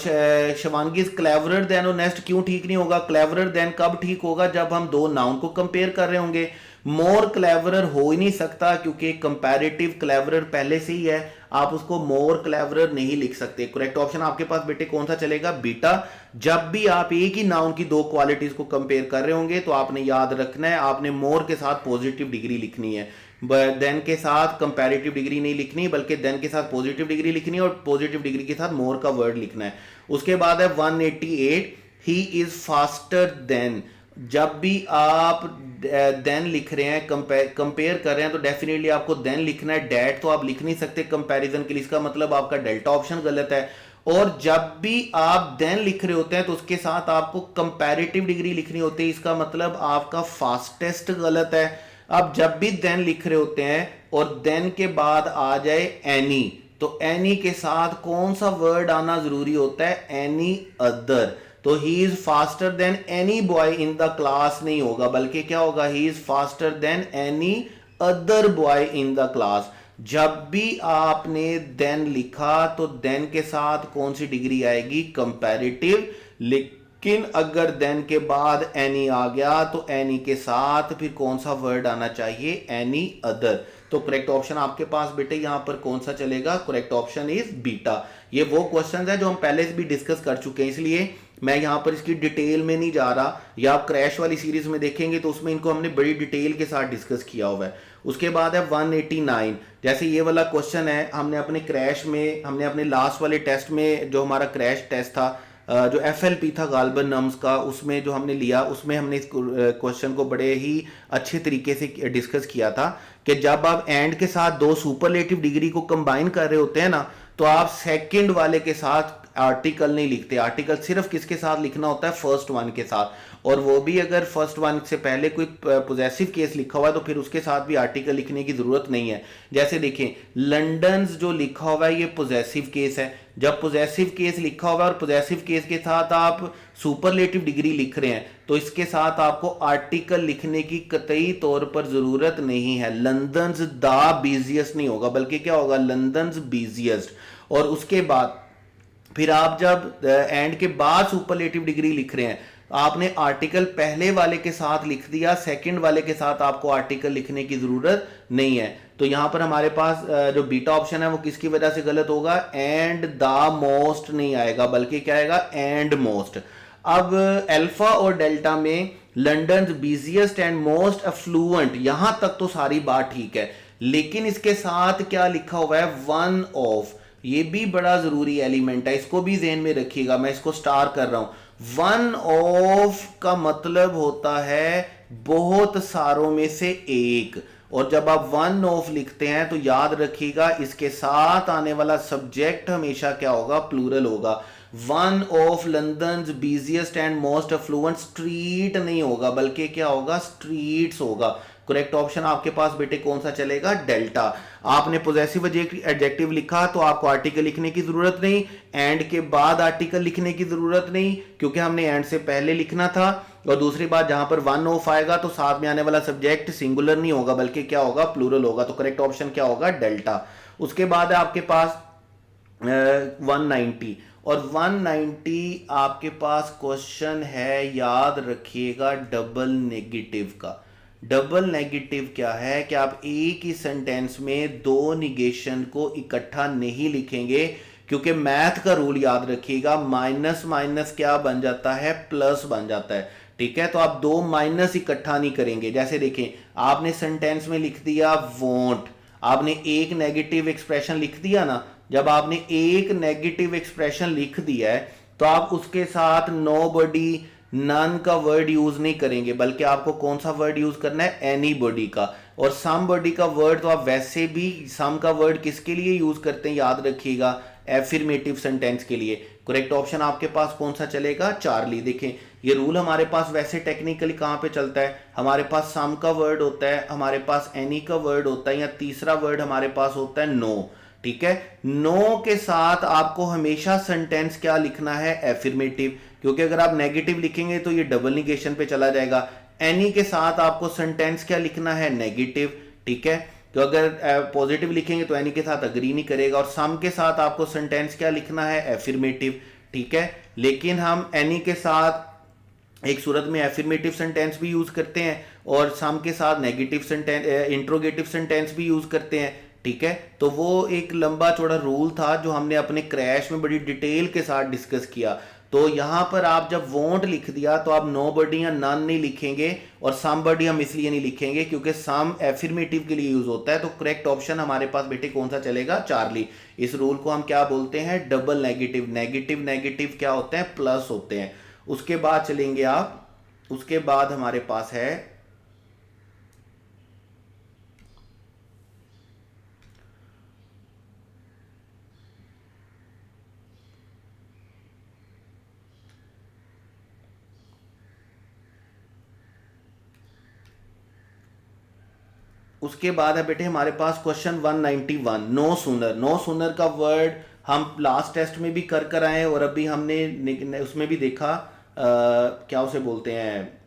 Shivangi is cleverer than honest क्यों ठीक नहीं होगा, क्लेवरर देन कब ठीक होगा, जब हम दो नाउन को कंपेयर कर रहे होंगे। मोर क्लेवरर हो ही नहीं सकता क्योंकि कंपैरेटिव क्लेवरर पहले से ही है, आप उसको मोर क्लेवरर नहीं लिख सकते। करेक्ट ऑप्शन आपके पास बेटे कौन सा चलेगा, बीटा। जब भी आप एक ही नाउन की दो क्वालिटीज को कंपेयर कर रहे होंगे तो आपने याद रखना है, आपने मोर के साथ पॉजिटिव डिग्री लिखनी है, देन के साथ कंपैरेटिव डिग्री नहीं लिखनी, बल्कि देन के साथ पॉजिटिव डिग्री लिखनी है और पॉजिटिव डिग्री के साथ मोर का वर्ड लिखना है। उसके बाद है 188, ही इज फास्टर देन। जब भी आप देन लिख रहे हैं, कंपेयर कर रहे हैं, तो डेफिनेटली आपको देन लिखना है, डैट तो आप लिख नहीं सकते कंपैरिजन के लिए, इसका मतलब आपका डेल्टा ऑप्शन गलत है। और जब भी आप देन लिख रहे होते हैं तो उसके साथ आपको कंपैरेटिव डिग्री लिखनी होती है, इसका मतलब आपका फास्टेस्ट गलत है। अब जब भी देन लिख रहे होते हैं और देन के बाद आ जाए एनी, तो एनी के साथ कौन सा वर्ड आना जरूरी होता है? Any other. तो he is faster than any boy in the class नहीं होगा, बल्कि क्या होगा? He is faster than any other boy in the class. जब भी आपने देन लिखा तो देन के साथ कौन सी डिग्री आएगी? कंपैरेटिव। लेकिन अगर देन के बाद एनी आ गया तो एनी के साथ फिर कौन सा वर्ड आना चाहिए? Any other. तो करेक्ट ऑप्शन आपके पास बेटे यहां पर कौन सा चलेगा? Correct option is beta. ये वो क्वेश्चन है जो हम पहले से भी डिस्कस कर चुके हैं, इसलिए मैं यहां पर इसकी डिटेल में नहीं जा रहा। या आप क्रैश वाली सीरीज में देखेंगे तो उसमें इनको हमने बड़ी डिटेल के साथ डिस्कस किया हुआ है। उसके बाद है 189। जैसे ये वाला क्वेश्चन है, हमने अपने क्रैश में, हमने अपने लास्ट वाले टेस्ट में जो हमारा क्रैश टेस्ट था, जो FLP था गाल्बन नम्स का, उसमें जो हमने लिया, उसमें हमने इस क्वेश्चन को बड़े ही अच्छे तरीके से डिस्कस किया था कि जब आप एंड के साथ दो सुपरलेटिव डिग्री को कंबाइन कर रहे होते हैं ना, तो आप सेकंड वाले के साथ आर्टिकल नहीं लिखते। आर्टिकल सिर्फ किसके साथ लिखना होता है? फर्स्ट वन के साथ। और वो भी अगर फर्स्ट वन से पहले कोई पोजेसिव केस लिखा हुआ है तो फिर उसके साथ भी आर्टिकल लिखने की जरूरत नहीं है। जैसे देखें, लंडन जो लिखा हुआ है ये पोजेसिव केस है। जब पोजेसिव केस लिखा हुआ है और पोजेसिव केस के साथ आप सुपरलेटिव डिग्री लिख रहे हैं तो इसके साथ आपको आर्टिकल लिखने की कतई तौर पर जरूरत नहीं है। लंदन्स द बिजिएस्ट नहीं होगा, बल्कि क्या होगा? लंदन्स बिजिएस्ट। और उसके बाद फिर आप जब एंड के बाद सुपरलेटिव डिग्री लिख रहे हैं, आपने आर्टिकल पहले वाले के साथ लिख दिया, सेकंड वाले के साथ आपको आर्टिकल लिखने की जरूरत नहीं है। तो यहां पर हमारे पास जो बीटा ऑप्शन है वो किसकी वजह से गलत होगा? एंड द मोस्ट नहीं आएगा, बल्कि क्या आएगा? And most. अब अल्फा और डेल्टा में London busiest and most affluent, यहां तक तो सारी बात ठीक है, लेकिन इसके साथ क्या लिखा हुआ है? One of. ये भी बड़ा जरूरी एलिमेंट है, इसको भी ध्यान में रखिएगा। मैं इसको स्टार कर रहा हूं। वन ऑफ का मतलब होता है बहुत सारों में से एक। और जब आप वन ऑफ लिखते हैं तो याद रखिएगा इसके साथ आने वाला सब्जेक्ट हमेशा क्या होगा? प्लूरल होगा। One of London busiest and most affluent street नहीं होगा, बल्कि क्या होगा? स्ट्रीट्स होगा। करेक्ट ऑप्शन आपके पास बेटे कौन सा चलेगा? डेल्टा। आपने पोजेसिव एडजेक्टिव लिखा तो आपको आर्टिकल लिखने की जरूरत नहीं, एंड के बाद आर्टिकल लिखने की जरूरत नहीं, क्योंकि हमने एंड से पहले लिखना था। और दूसरी बात, जहां पर वन ऑफ आएगा तो साथ में आने वाला सब्जेक्ट सिंगुलर नहीं होगा, बल्कि क्या होगा? प्लूरल होगा। तो करेक्ट ऑप्शन क्या होगा? डेल्टा। उसके बाद है आपके पास 190। और 190 आपके पास क्वेश्चन है, याद रखिएगा, डबल नेगेटिव का। डबल नेगेटिव क्या है? कि आप एक ही सेंटेंस में दो निगेशन को इकट्ठा नहीं लिखेंगे, क्योंकि मैथ का रूल याद रखिएगा, माइनस माइनस क्या बन जाता है? प्लस बन जाता है। ठीक है, तो आप दो माइनस इकट्ठा नहीं करेंगे। जैसे देखें, आपने सेंटेंस में लिख दिया वोंट, आपने एक नेगेटिव एक्सप्रेशन लिख दिया ना। जब आपने एक नेगेटिव एक्सप्रेशन लिख दिया है तो आप उसके साथ नोबडी, नन का वर्ड यूज नहीं करेंगे, बल्कि आपको कौन सा वर्ड यूज करना है? एनीबॉडी का। और समबॉडी का वर्ड तो आप वैसे भी सम का वर्ड किसके लिए यूज करते हैं? याद रखिएगा, एफर्मेटिव सेंटेंस के लिए। करेक्ट ऑप्शन आपके पास कौन सा चलेगा? चार्ली। देखें, ये रूल हमारे पास वैसे टेक्निकली कहां पे चलता है? हमारे पास सम का वर्ड होता है, हमारे पास एनी का वर्ड होता है, या तीसरा वर्ड हमारे पास होता है नो। ठीक है, नो के साथ आपको हमेशा सेंटेंस क्या लिखना है? एफर्मेटिव, क्योंकि अगर आप नेगेटिव लिखेंगे तो ये डबल निगेशन पे चला जाएगा। एनी के साथ आपको सेंटेंस क्या लिखना है? नेगेटिव। ठीक है, तो अगर पॉजिटिव लिखेंगे तो एनी के साथ अग्री नहीं करेगा। और सम के साथ आपको सेंटेंस क्या लिखना है? एफर्मेटिव। ठीक है, लेकिन हम एनी के साथ एक सूरत में एफर्मेटिव सेंटेंस भी यूज करते हैं और सम के साथ नेगेटिव सेंटेंस, इंट्रोगेटिव सेंटेंस भी यूज करते हैं। ठीक है, तो वो एक लंबा चौड़ा रूल था जो हमने अपने क्रैश में बड़ी डिटेल के साथ डिस्कस किया। तो यहां पर आप जब वोंट लिख दिया तो आप नो बडी या नन नहीं लिखेंगे, और सम बडी हम इसलिए नहीं लिखेंगे क्योंकि सम एफर्मेटिव के लिए यूज होता है। तो करेक्ट ऑप्शन हमारे पास बेटे कौन सा चलेगा? चार्ली। इस रूल को हम क्या बोलते हैं? Double negative. नेगेटिव नेगेटिव क्या होते हैं? प्लस होते हैं। उसके बाद चलेंगे आप, उसके बाद हमारे पास है उसके बाद है बेटे हमारे पास question 191, no sooner. No sooner का वर्ड हम लास्ट टेस्ट में भी कर आए और अभी हमने उसमें भी देखा, क्या उसे बोलते हैं,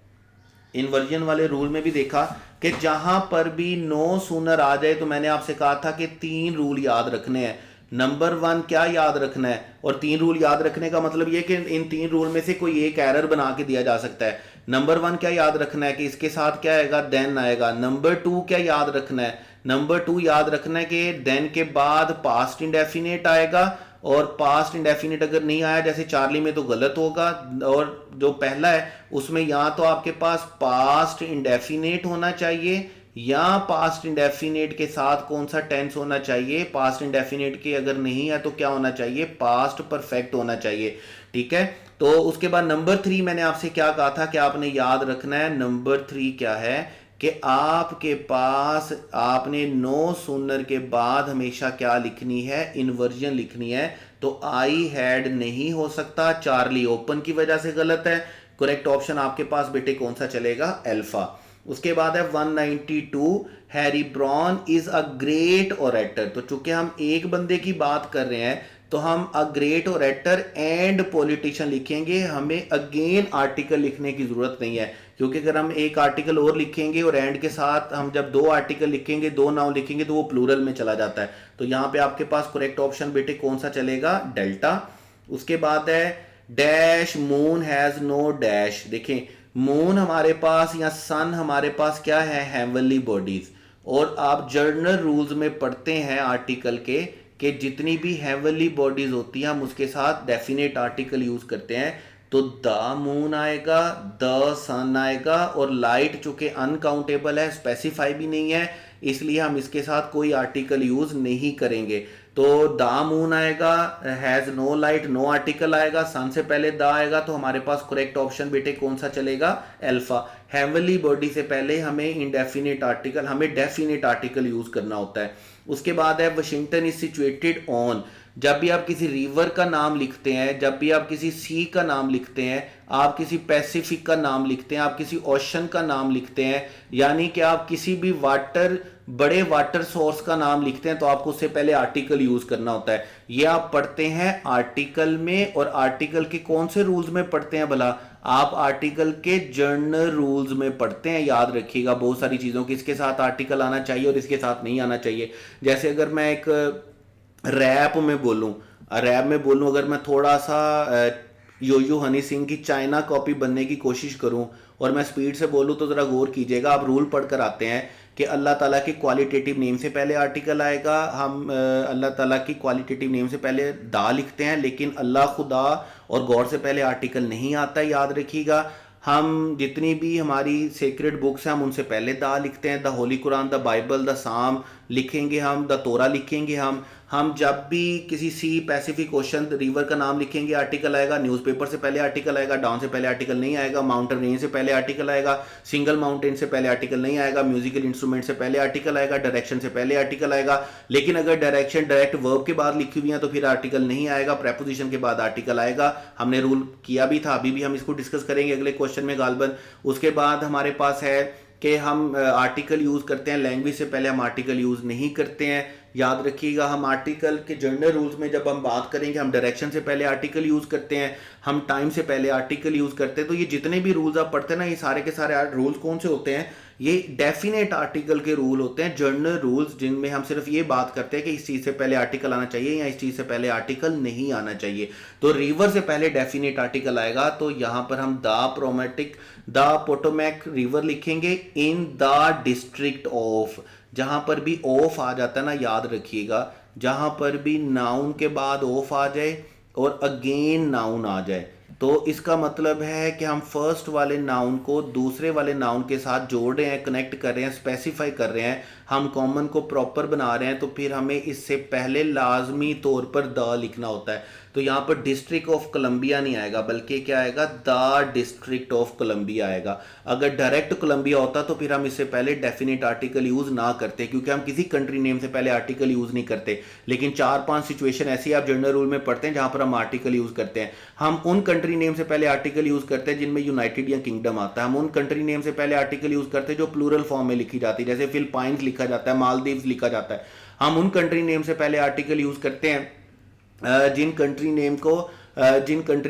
इन्वर्जन वाले रूल में भी देखा कि जहां पर भी नो सूनर आ जाए तो मैंने आपसे कहा था कि 3 रूल याद रखने हैं। नंबर 1 क्या याद रखना है, और 3 रूल याद रखने का मतलब ये कि इन 3 रूल में से कोई एक एरर बना के दिया जा सकता है। नंबर 1 क्या याद रखना है कि इसके साथ क्या आएगा, देन आएगा। नंबर 2 क्या याद रखना है, नंबर 2 याद रखना है कि देन के बाद पास्ट इंडेफिनिट आएगा, और पास्ट इंडेफिनिट अगर नहीं आया जैसे चार्ली में तो गलत होगा। और जो पहला है उसमें या तो आपके पास पास्ट इंडेफिनिट होना चाहिए या पास्ट इंडेफिनिट के साथ कौन सा टेंस होना चाहिए, पास्ट इंडेफिनिट के अगर नहीं है तो क्या होना चाहिए, पास्ट परफेक्ट होना चाहिए। ठीक है, तो उसके बाद नंबर 3 मैंने आपसे क्या कहा था कि आपने याद रखना है। नंबर 3 क्या है कि आपके पास आपने नो सूनर के बाद हमेशा क्या लिखनी है, इन्वर्जन लिखनी है। तो आई हैड नहीं हो सकता, चार्ली ओपन की वजह से गलत है। करेक्ट ऑप्शन आपके पास बेटे कौन सा चलेगा, अल्फा। उसके बाद है 192, Harry Brown is a great orator. तो चूंकि हम एक बंदे की बात कर रहे हैं तो हम अ ग्रेट ओरेटर एंड पॉलिटिशियन लिखेंगे, हमें अगेन आर्टिकल लिखने की जरूरत नहीं है, क्योंकि अगर हम एक आर्टिकल और लिखेंगे और एंड के साथ हम जब 2 आर्टिकल लिखेंगे, 2 नाउन लिखेंगे तो वो प्लूरल में चला जाता है। तो यहां पे आपके पास करेक्ट ऑप्शन बेटे कौन सा चलेगा, डेल्टा। उसके बाद है dash moon has no dash. देखें मून हमारे पास या सन हमारे पास क्या है, हेवनली बॉडीज। और आप जर्नल रूल्स में पढ़ते हैं आर्टिकल के कि जितनी भी हेवनली बॉडीज होती हैं हम उसके साथ डेफिनेट आर्टिकल यूज करते हैं। तो द मून आएगा, द सन आएगा, और लाइट चूंकि अनकाउंटेबल है, स्पेसिफाई भी नहीं है, इसलिए हम इसके साथ कोई आर्टिकल यूज नहीं करेंगे। तो द मून आएगा, has no light, no article आएगा, सन से पहले द आएगा, तो हमारे पास करेक्ट ऑप्शन बेटे कौन सा चलेगा, अल्फा। हेवनली बॉडी से पहले हमें इंडेफिनिट आर्टिकल, हमें डेफिनिट आर्टिकल यूज करना होता है। उसके बाद है वाशिंगटन इज सिचुएटेड ऑन। जब भी आप किसी रिवर का नाम लिखते हैं, जब भी आप किसी सी का नाम लिखते हैं, आप किसी पैसिफिक का नाम लिखते हैं, आप किसी ओशन का नाम लिखते हैं, यानी कि आप किसी भी वाटर, बड़े वाटर सोर्स का नाम लिखते हैं, तो आपको उससे पहले आर्टिकल यूज करना होता है। ये आप पढ़ते हैं आर्टिकल में, और आर्टिकल के कौन से रूल्स में पढ़ते हैं भला, आप आर्टिकल के जर्नल रूल्स में पढ़ते हैं। याद रखिएगा बहुत सारी चीजों की, इसके साथ आर्टिकल आना चाहिए और इसके साथ नहीं आना चाहिए। जैसे अगर मैं एक रैप में बोलूं, अगर मैं थोड़ा सा यो हनी सिंह की चाइना कॉपी बनने की कोशिश करूं और मैं स्पीड से बोलूं तो जरा गौर कीजिएगा। आप रूल पढ़कर आते हैं कि अल्लाह ताला की क्वालिटेटिव नेम से पहले आर्टिकल आएगा। हम अल्लाह ताला की क्वालिटेटिव नेम से पहले दा लिखते हैं, लेकिन अल्लाह खुदा और गॉड से पहले आर्टिकल नहीं आता, याद रखिएगा। हम जितनी भी हमारी सेक्रेड बुक्स हैं हम उनसे पहले दा लिखते हैं, the Holi Quran, the Bible, the साम लिखेंगे हम, द तोरा लिखेंगे हम जब भी किसी सी पैसिफिक ओशन रिवर का नाम लिखेंगे आर्टिकल आएगा। न्यूज़पेपर से पहले आर्टिकल आएगा, डाउन से पहले आर्टिकल नहीं आएगा, माउंटेन रेंज से पहले आर्टिकल आएगा, सिंगल माउंटेन से पहले आर्टिकल नहीं आएगा, म्यूजिकल इंस्ट्रूमेंट से पहले आर्टिकल आएगा, डायरेक्शन से पहले आर्टिकल आएगा। लेकिन अगर डायरेक्शन डायरेक्ट वर्ब के बाद लिखी हुई है तो फिर आर्टिकल नहीं आएगा, प्रेपोजिशन के बाद आर्टिकल आएगा। हमने रूल किया भी था, अभी भी हम इसको डिस्कस करेंगे अगले क्वेश्चन में गालबन। उसके बाद हमारे पास है कि हम आर्टिकल यूज करते हैं, लैंग्वेज से पहले हम आर्टिकल यूज नहीं करते हैं। याद रखिएगा, हम आर्टिकल के जनरल रूल्स में जब हम बात करेंगे हम डायरेक्शन से पहले आर्टिकल यूज करते हैं, हम टाइम से पहले आर्टिकल यूज करते हैं। तो ये जितने भी रूल्स आप पढ़ते हैं ना, ये सारे के सारे रूल्स कौन से होते हैं, ये डेफिनेट आर्टिकल के रूल होते हैं, जनरल रूल्स, जिनमें हम सिर्फ ये बात करते हैं कि इस चीज से पहले आर्टिकल आना चाहिए या इस चीज से पहले आर्टिकल नहीं आना चाहिए। तो रिवर से पहले डेफिनेट आर्टिकल आएगा, तो यहां पर हम द पोटोमैक रिवर लिखेंगे इन द डिस्ट्रिक्ट ऑफ। जहां पर भी ऑफ आ जाता है ना, याद रखिएगा, जहां पर भी नाउन के बाद ऑफ आ जाए और अगेन नाउन आ जाए तो इसका मतलब है कि हम फर्स्ट वाले नाउन को दूसरे वाले नाउन के साथ जोड़ रहे हैं, कनेक्ट कर रहे हैं, स्पेसिफाई कर रहे हैं, हम कॉमन को प्रॉपर बना रहे हैं। तो फिर हमें इससे पहले लाजमी तौर पर द लिखना होता है। तो यहाँ पर डिस्ट्रिक्ट ऑफ कोलंबिया नहीं आएगा, बल्कि क्या आएगा, द डिस्ट्रिक्ट ऑफ कोलंबिया आएगा। अगर डायरेक्ट कोलंबिया होता तो फिर हम इससे पहले डेफिनेट आर्टिकल यूज ना करते, क्योंकि हम किसी कंट्री नेम से पहले आर्टिकल यूज नहीं करते। लेकिन 4-5 सिचुएशन ऐसी आप जनरल रूल में पढ़ते हैं जहां पर हम आर्टिकल यूज करते हैं। हम उन कंट्री नेम से पहले आर्टिकल यूज करते हैं जिनमें यूनाइटेड या किंगडम आता है। हम उन कंट्री नेम से पहले आर्टिकल यूज करते हैं जो प्लूरल फॉर्म में लिखी जाती है, जैसे फिलिपाइंस लिखा जाता है, मालदीव्स लिखा जाता है। हम उन कंट्री नेम से पहले आर्टिकल यूज करते हैं जिन कंट्री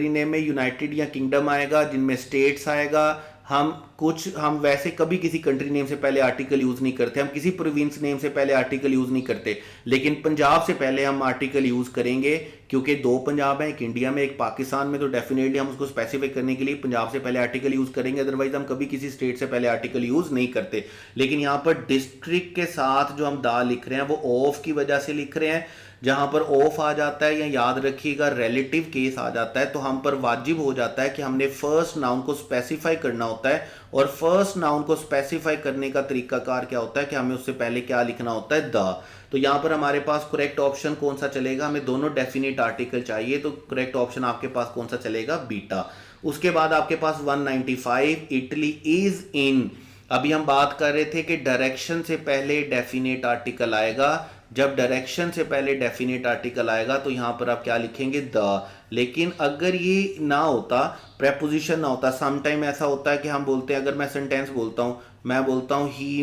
नेम में यूनाइटेड या किंगडम आएगा, जिनमें स्टेट्स आएगा। हम वैसे कभी किसी कंट्री नेम से पहले आर्टिकल यूज नहीं करते, हम किसी प्रोविंस नेम से पहले आर्टिकल यूज नहीं करते। लेकिन पंजाब से पहले हम आर्टिकल यूज करेंगे, क्योंकि 2 पंजाब हैं, एक इंडिया में एक पाकिस्तान में, तो डेफिनेटली हम उसको स्पेसिफाई करने के लिए पंजाब से पहले आर्टिकल यूज करेंगे। अदरवाइज हम कभी किसी स्टेट से पहले आर्टिकल यूज नहीं करते। लेकिन यहाँ पर डिस्ट्रिक्ट के साथ जो हम दा लिख रहे हैं वो ऑफ की वजह से लिख रहे हैं। जहां पर ऑफ आ जाता है, या याद रखिएगा रिलेटिव केस आ जाता है, तो हम पर वाजिब हो जाता है कि हमने फर्स्ट नाउन को स्पेसिफाई करना होता है। और फर्स्ट नाउन को स्पेसिफाई करने का तरीकाकार क्या होता है कि हमें उससे पहले क्या लिखना होता है, द। तो यहां पर हमारे पास करेक्ट ऑप्शन कौन सा चलेगा, हमें दोनों डेफिनेट आर्टिकल चाहिए, तो करेक्ट ऑप्शन आपके पास कौन सा चलेगा, बीटा। उसके बाद आपके पास 195, इटली इज इन। अभी हम बात कर रहे थे कि डायरेक्शन से पहले डेफिनेट आर्टिकल आएगा। जब डायरेक्शन से पहले डेफिनेट आर्टिकल आएगा तो यहां पर आप क्या लिखेंगे, द। लेकिन अगर ये ना होता, प्रेपोजिशन ना होता, सम टाइम ऐसा होता है कि हम बोलते हैं, अगर मैं सेंटेंस बोलता हूं, मैं बोलता हूं ही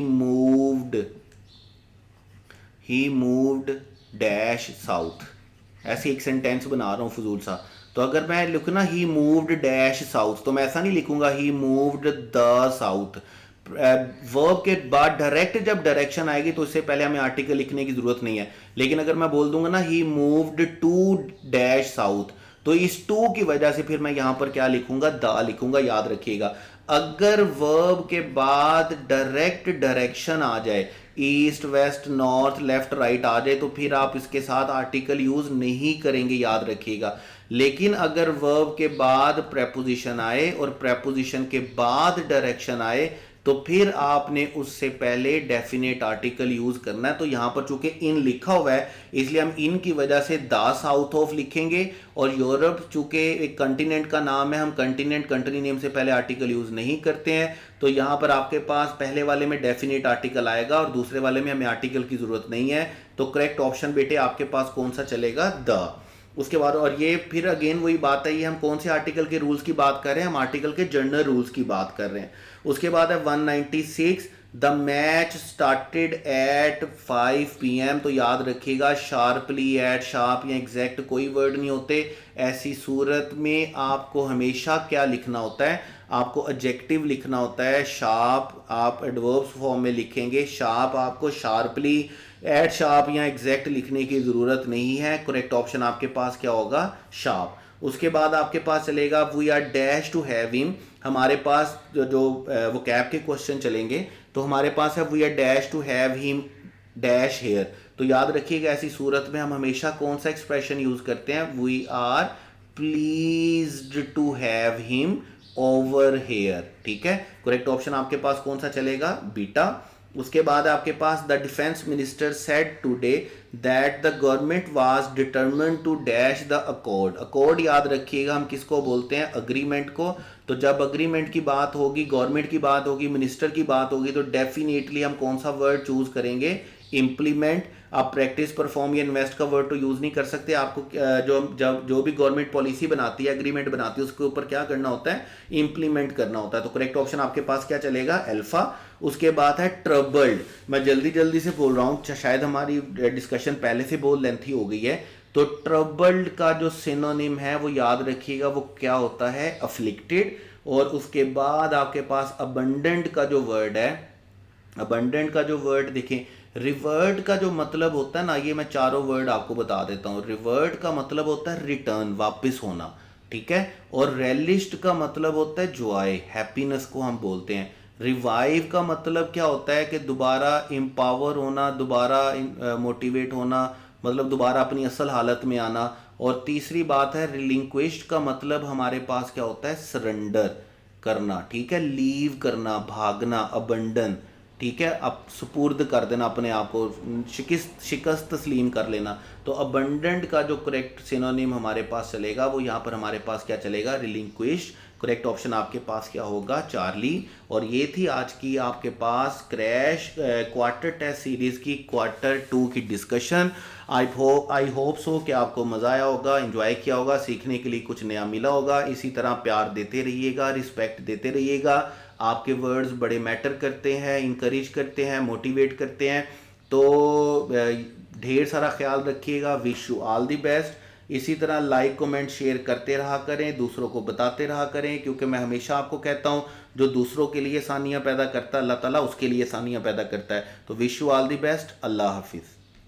मूव्ड डैश साउथ, ऐसे एक सेंटेंस बना रहा हूं फजूल सा। तो अगर मैं लिखूँ ही मूव्ड डैश साउथ, तो मैं ऐसा नहीं लिखूंगा ही मूव्ड द साउथ। वर्ब के बाद डायरेक्ट जब डायरेक्शन आएगी तो इससे पहले हमें आर्टिकल लिखने की जरूरत नहीं है। लेकिन अगर मैं बोल दूंगा ना ही मूव्ड टू डैश साउथ, तो इस टू की वजह से फिर मैं यहां पर क्या लिखूंगा, द लिखूंगा। याद रखिएगा, अगर वर्ब के बाद डायरेक्ट डायरेक्शन आ जाए, east west north left right आ जाए, तो फिर आप इसके साथ आर्टिकल यूज नहीं करेंगे, याद रखिएगा। लेकिन अगर वर्ब के बाद प्रेपोजिशन आए और प्रेपोजिशन के बाद डायरेक्शन आए, तो फिर आपने उससे पहले डेफिनेट आर्टिकल यूज करना है। तो यहां पर चूंकि इन लिखा हुआ है, इसलिए हम इन की वजह से द साउथ ऑफ लिखेंगे। और यूरोप चूंकि एक कंटिनेंट का नाम है, हम कंटिनेंट कंट्री नेम से पहले आर्टिकल यूज नहीं करते हैं। तो यहां पर आपके पास पहले वाले में डेफिनेट आर्टिकल आएगा और दूसरे वाले में हमें आर्टिकल की जरूरत नहीं है। तो करेक्ट ऑप्शन बेटे आपके पास कौन सा चलेगा, द। उसके बाद, और ये फिर अगेन वही बात है, ये हम कौन से आर्टिकल के रूल्स की बात कर रहे हैं, हम आर्टिकल के जनरल रूल्स की बात कर रहे हैं। उसके बाद है 196, the match started at 5 PM। तो याद रखिएगा, शार्पली, एट, शार्प या एग्जैक्ट कोई वर्ड नहीं होते। ऐसी सूरत में आपको हमेशा क्या लिखना होता है, आपको एडजेक्टिव लिखना होता है। शार्प आप एडवर्ब्स फॉर्म में लिखेंगे, शार्प आपको शार्पली, एट शार्प या एग्जैक्ट लिखने की ज़रूरत नहीं है। करेक्ट ऑप्शन आपके पास क्या होगा, शार्प। उसके बाद आपके पास चलेगा we are dash to have him. हमारे पास जो वो कैप के क्वेश्चन चलेंगे, तो हमारे पास है we are dash to have him dash here. तो याद रखिएगा, ऐसी सूरत में हम हमेशा कौन सा एक्सप्रेशन यूज करते हैं, we are pleased to have him over here. ठीक है, करेक्ट ऑप्शन आपके पास कौन सा चलेगा, बीटा। उसके बाद आपके पास the defence minister said today that the government was determined to dash the accord. Accord याद रखिएगा, हम किसको बोलते हैं, अग्रीमेंट को। तो जब अग्रीमेंट की बात होगी, गवर्नमेंट की बात होगी, मिनिस्टर की बात होगी, तो डेफिनेटली हम कौन सा वर्ड चूज करेंगे, इम्प्लीमेंट। आप प्रैक्टिस, परफॉर्म या इन्वेस्ट का वर्ड तो यूज नहीं कर सकते। आपको जो भी गवर्नमेंट पॉलिसी बनाती है, एग्रीमेंट बनाती है, उसके ऊपर क्या करना होता है, इम्प्लीमेंट करना होता है। तो करेक्ट ऑप्शन आपके पास क्या चलेगा, अल्फा। उसके बाद है ट्रबल्ड। मैं जल्दी जल्दी से बोल रहा हूं, शायद हमारी डिस्कशन पहले से बहुत लेंथी हो गई है। तो ट्रबल्ड का जो सिनोनिम है वो याद रखिएगा, वो क्या होता है, अफ्लिक्टेड। और उसके बाद आपके पास अबंडेंट का जो वर्ड है, अबंडेंट का जो वर्ड देखें, रिवर्ट का जो मतलब होता है ना, ये मैं चारों वर्ड आपको बता देता हूँ। रिवर्ट का मतलब होता है रिटर्न, वापस होना, ठीक है। और रेलिस्ट का मतलब होता है जॉय, हैप्पीनेस को हम बोलते हैं। रिवाइव का मतलब क्या होता है कि दोबारा एम्पावर होना, दोबारा मोटिवेट होना, मतलब दोबारा अपनी असल हालत में आना। और तीसरी बात है रिलिंक्विश्ड का मतलब हमारे पास क्या होता है, सरेंडर करना, ठीक है, लीव करना, भागना, अबंडन, ठीक है, अब सुपुर्द कर देना अपने आप को, शिकस्त तस्लीम कर लेना। तो अबंडेंट का जो करेक्ट सिनोनिम हमारे पास चलेगा वो यहाँ पर हमारे पास क्या चलेगा, रिलिंक्विश। करेक्ट ऑप्शन आपके पास क्या होगा, चार्ली। और ये थी आज की आपके पास क्रैश क्वार्टर टेस्ट सीरीज़ की Q2 की डिस्कशन। आई होप सो कि आपको मज़ा आया होगा, एंजॉय किया होगा, सीखने के लिए कुछ नया मिला होगा। इसी तरह प्यार देते रहिएगा, रिस्पेक्ट देते रहिएगा। आपके वर्ड्स बड़े मैटर करते हैं, इंकरेज करते हैं, मोटिवेट करते हैं। तो ढेर सारा ख्याल रखिएगा। Wish you all the best. इसी तरह लाइक कमेंट शेयर करते रहा करें, दूसरों को बताते रहा करें, क्योंकि मैं हमेशा आपको कहता हूं जो दूसरों के लिए आसानियां पैदा करता है अल्लाह ताला उसके लिए आसानियां पैदा करता है। तो wish you all the best. Allah हाफिज़।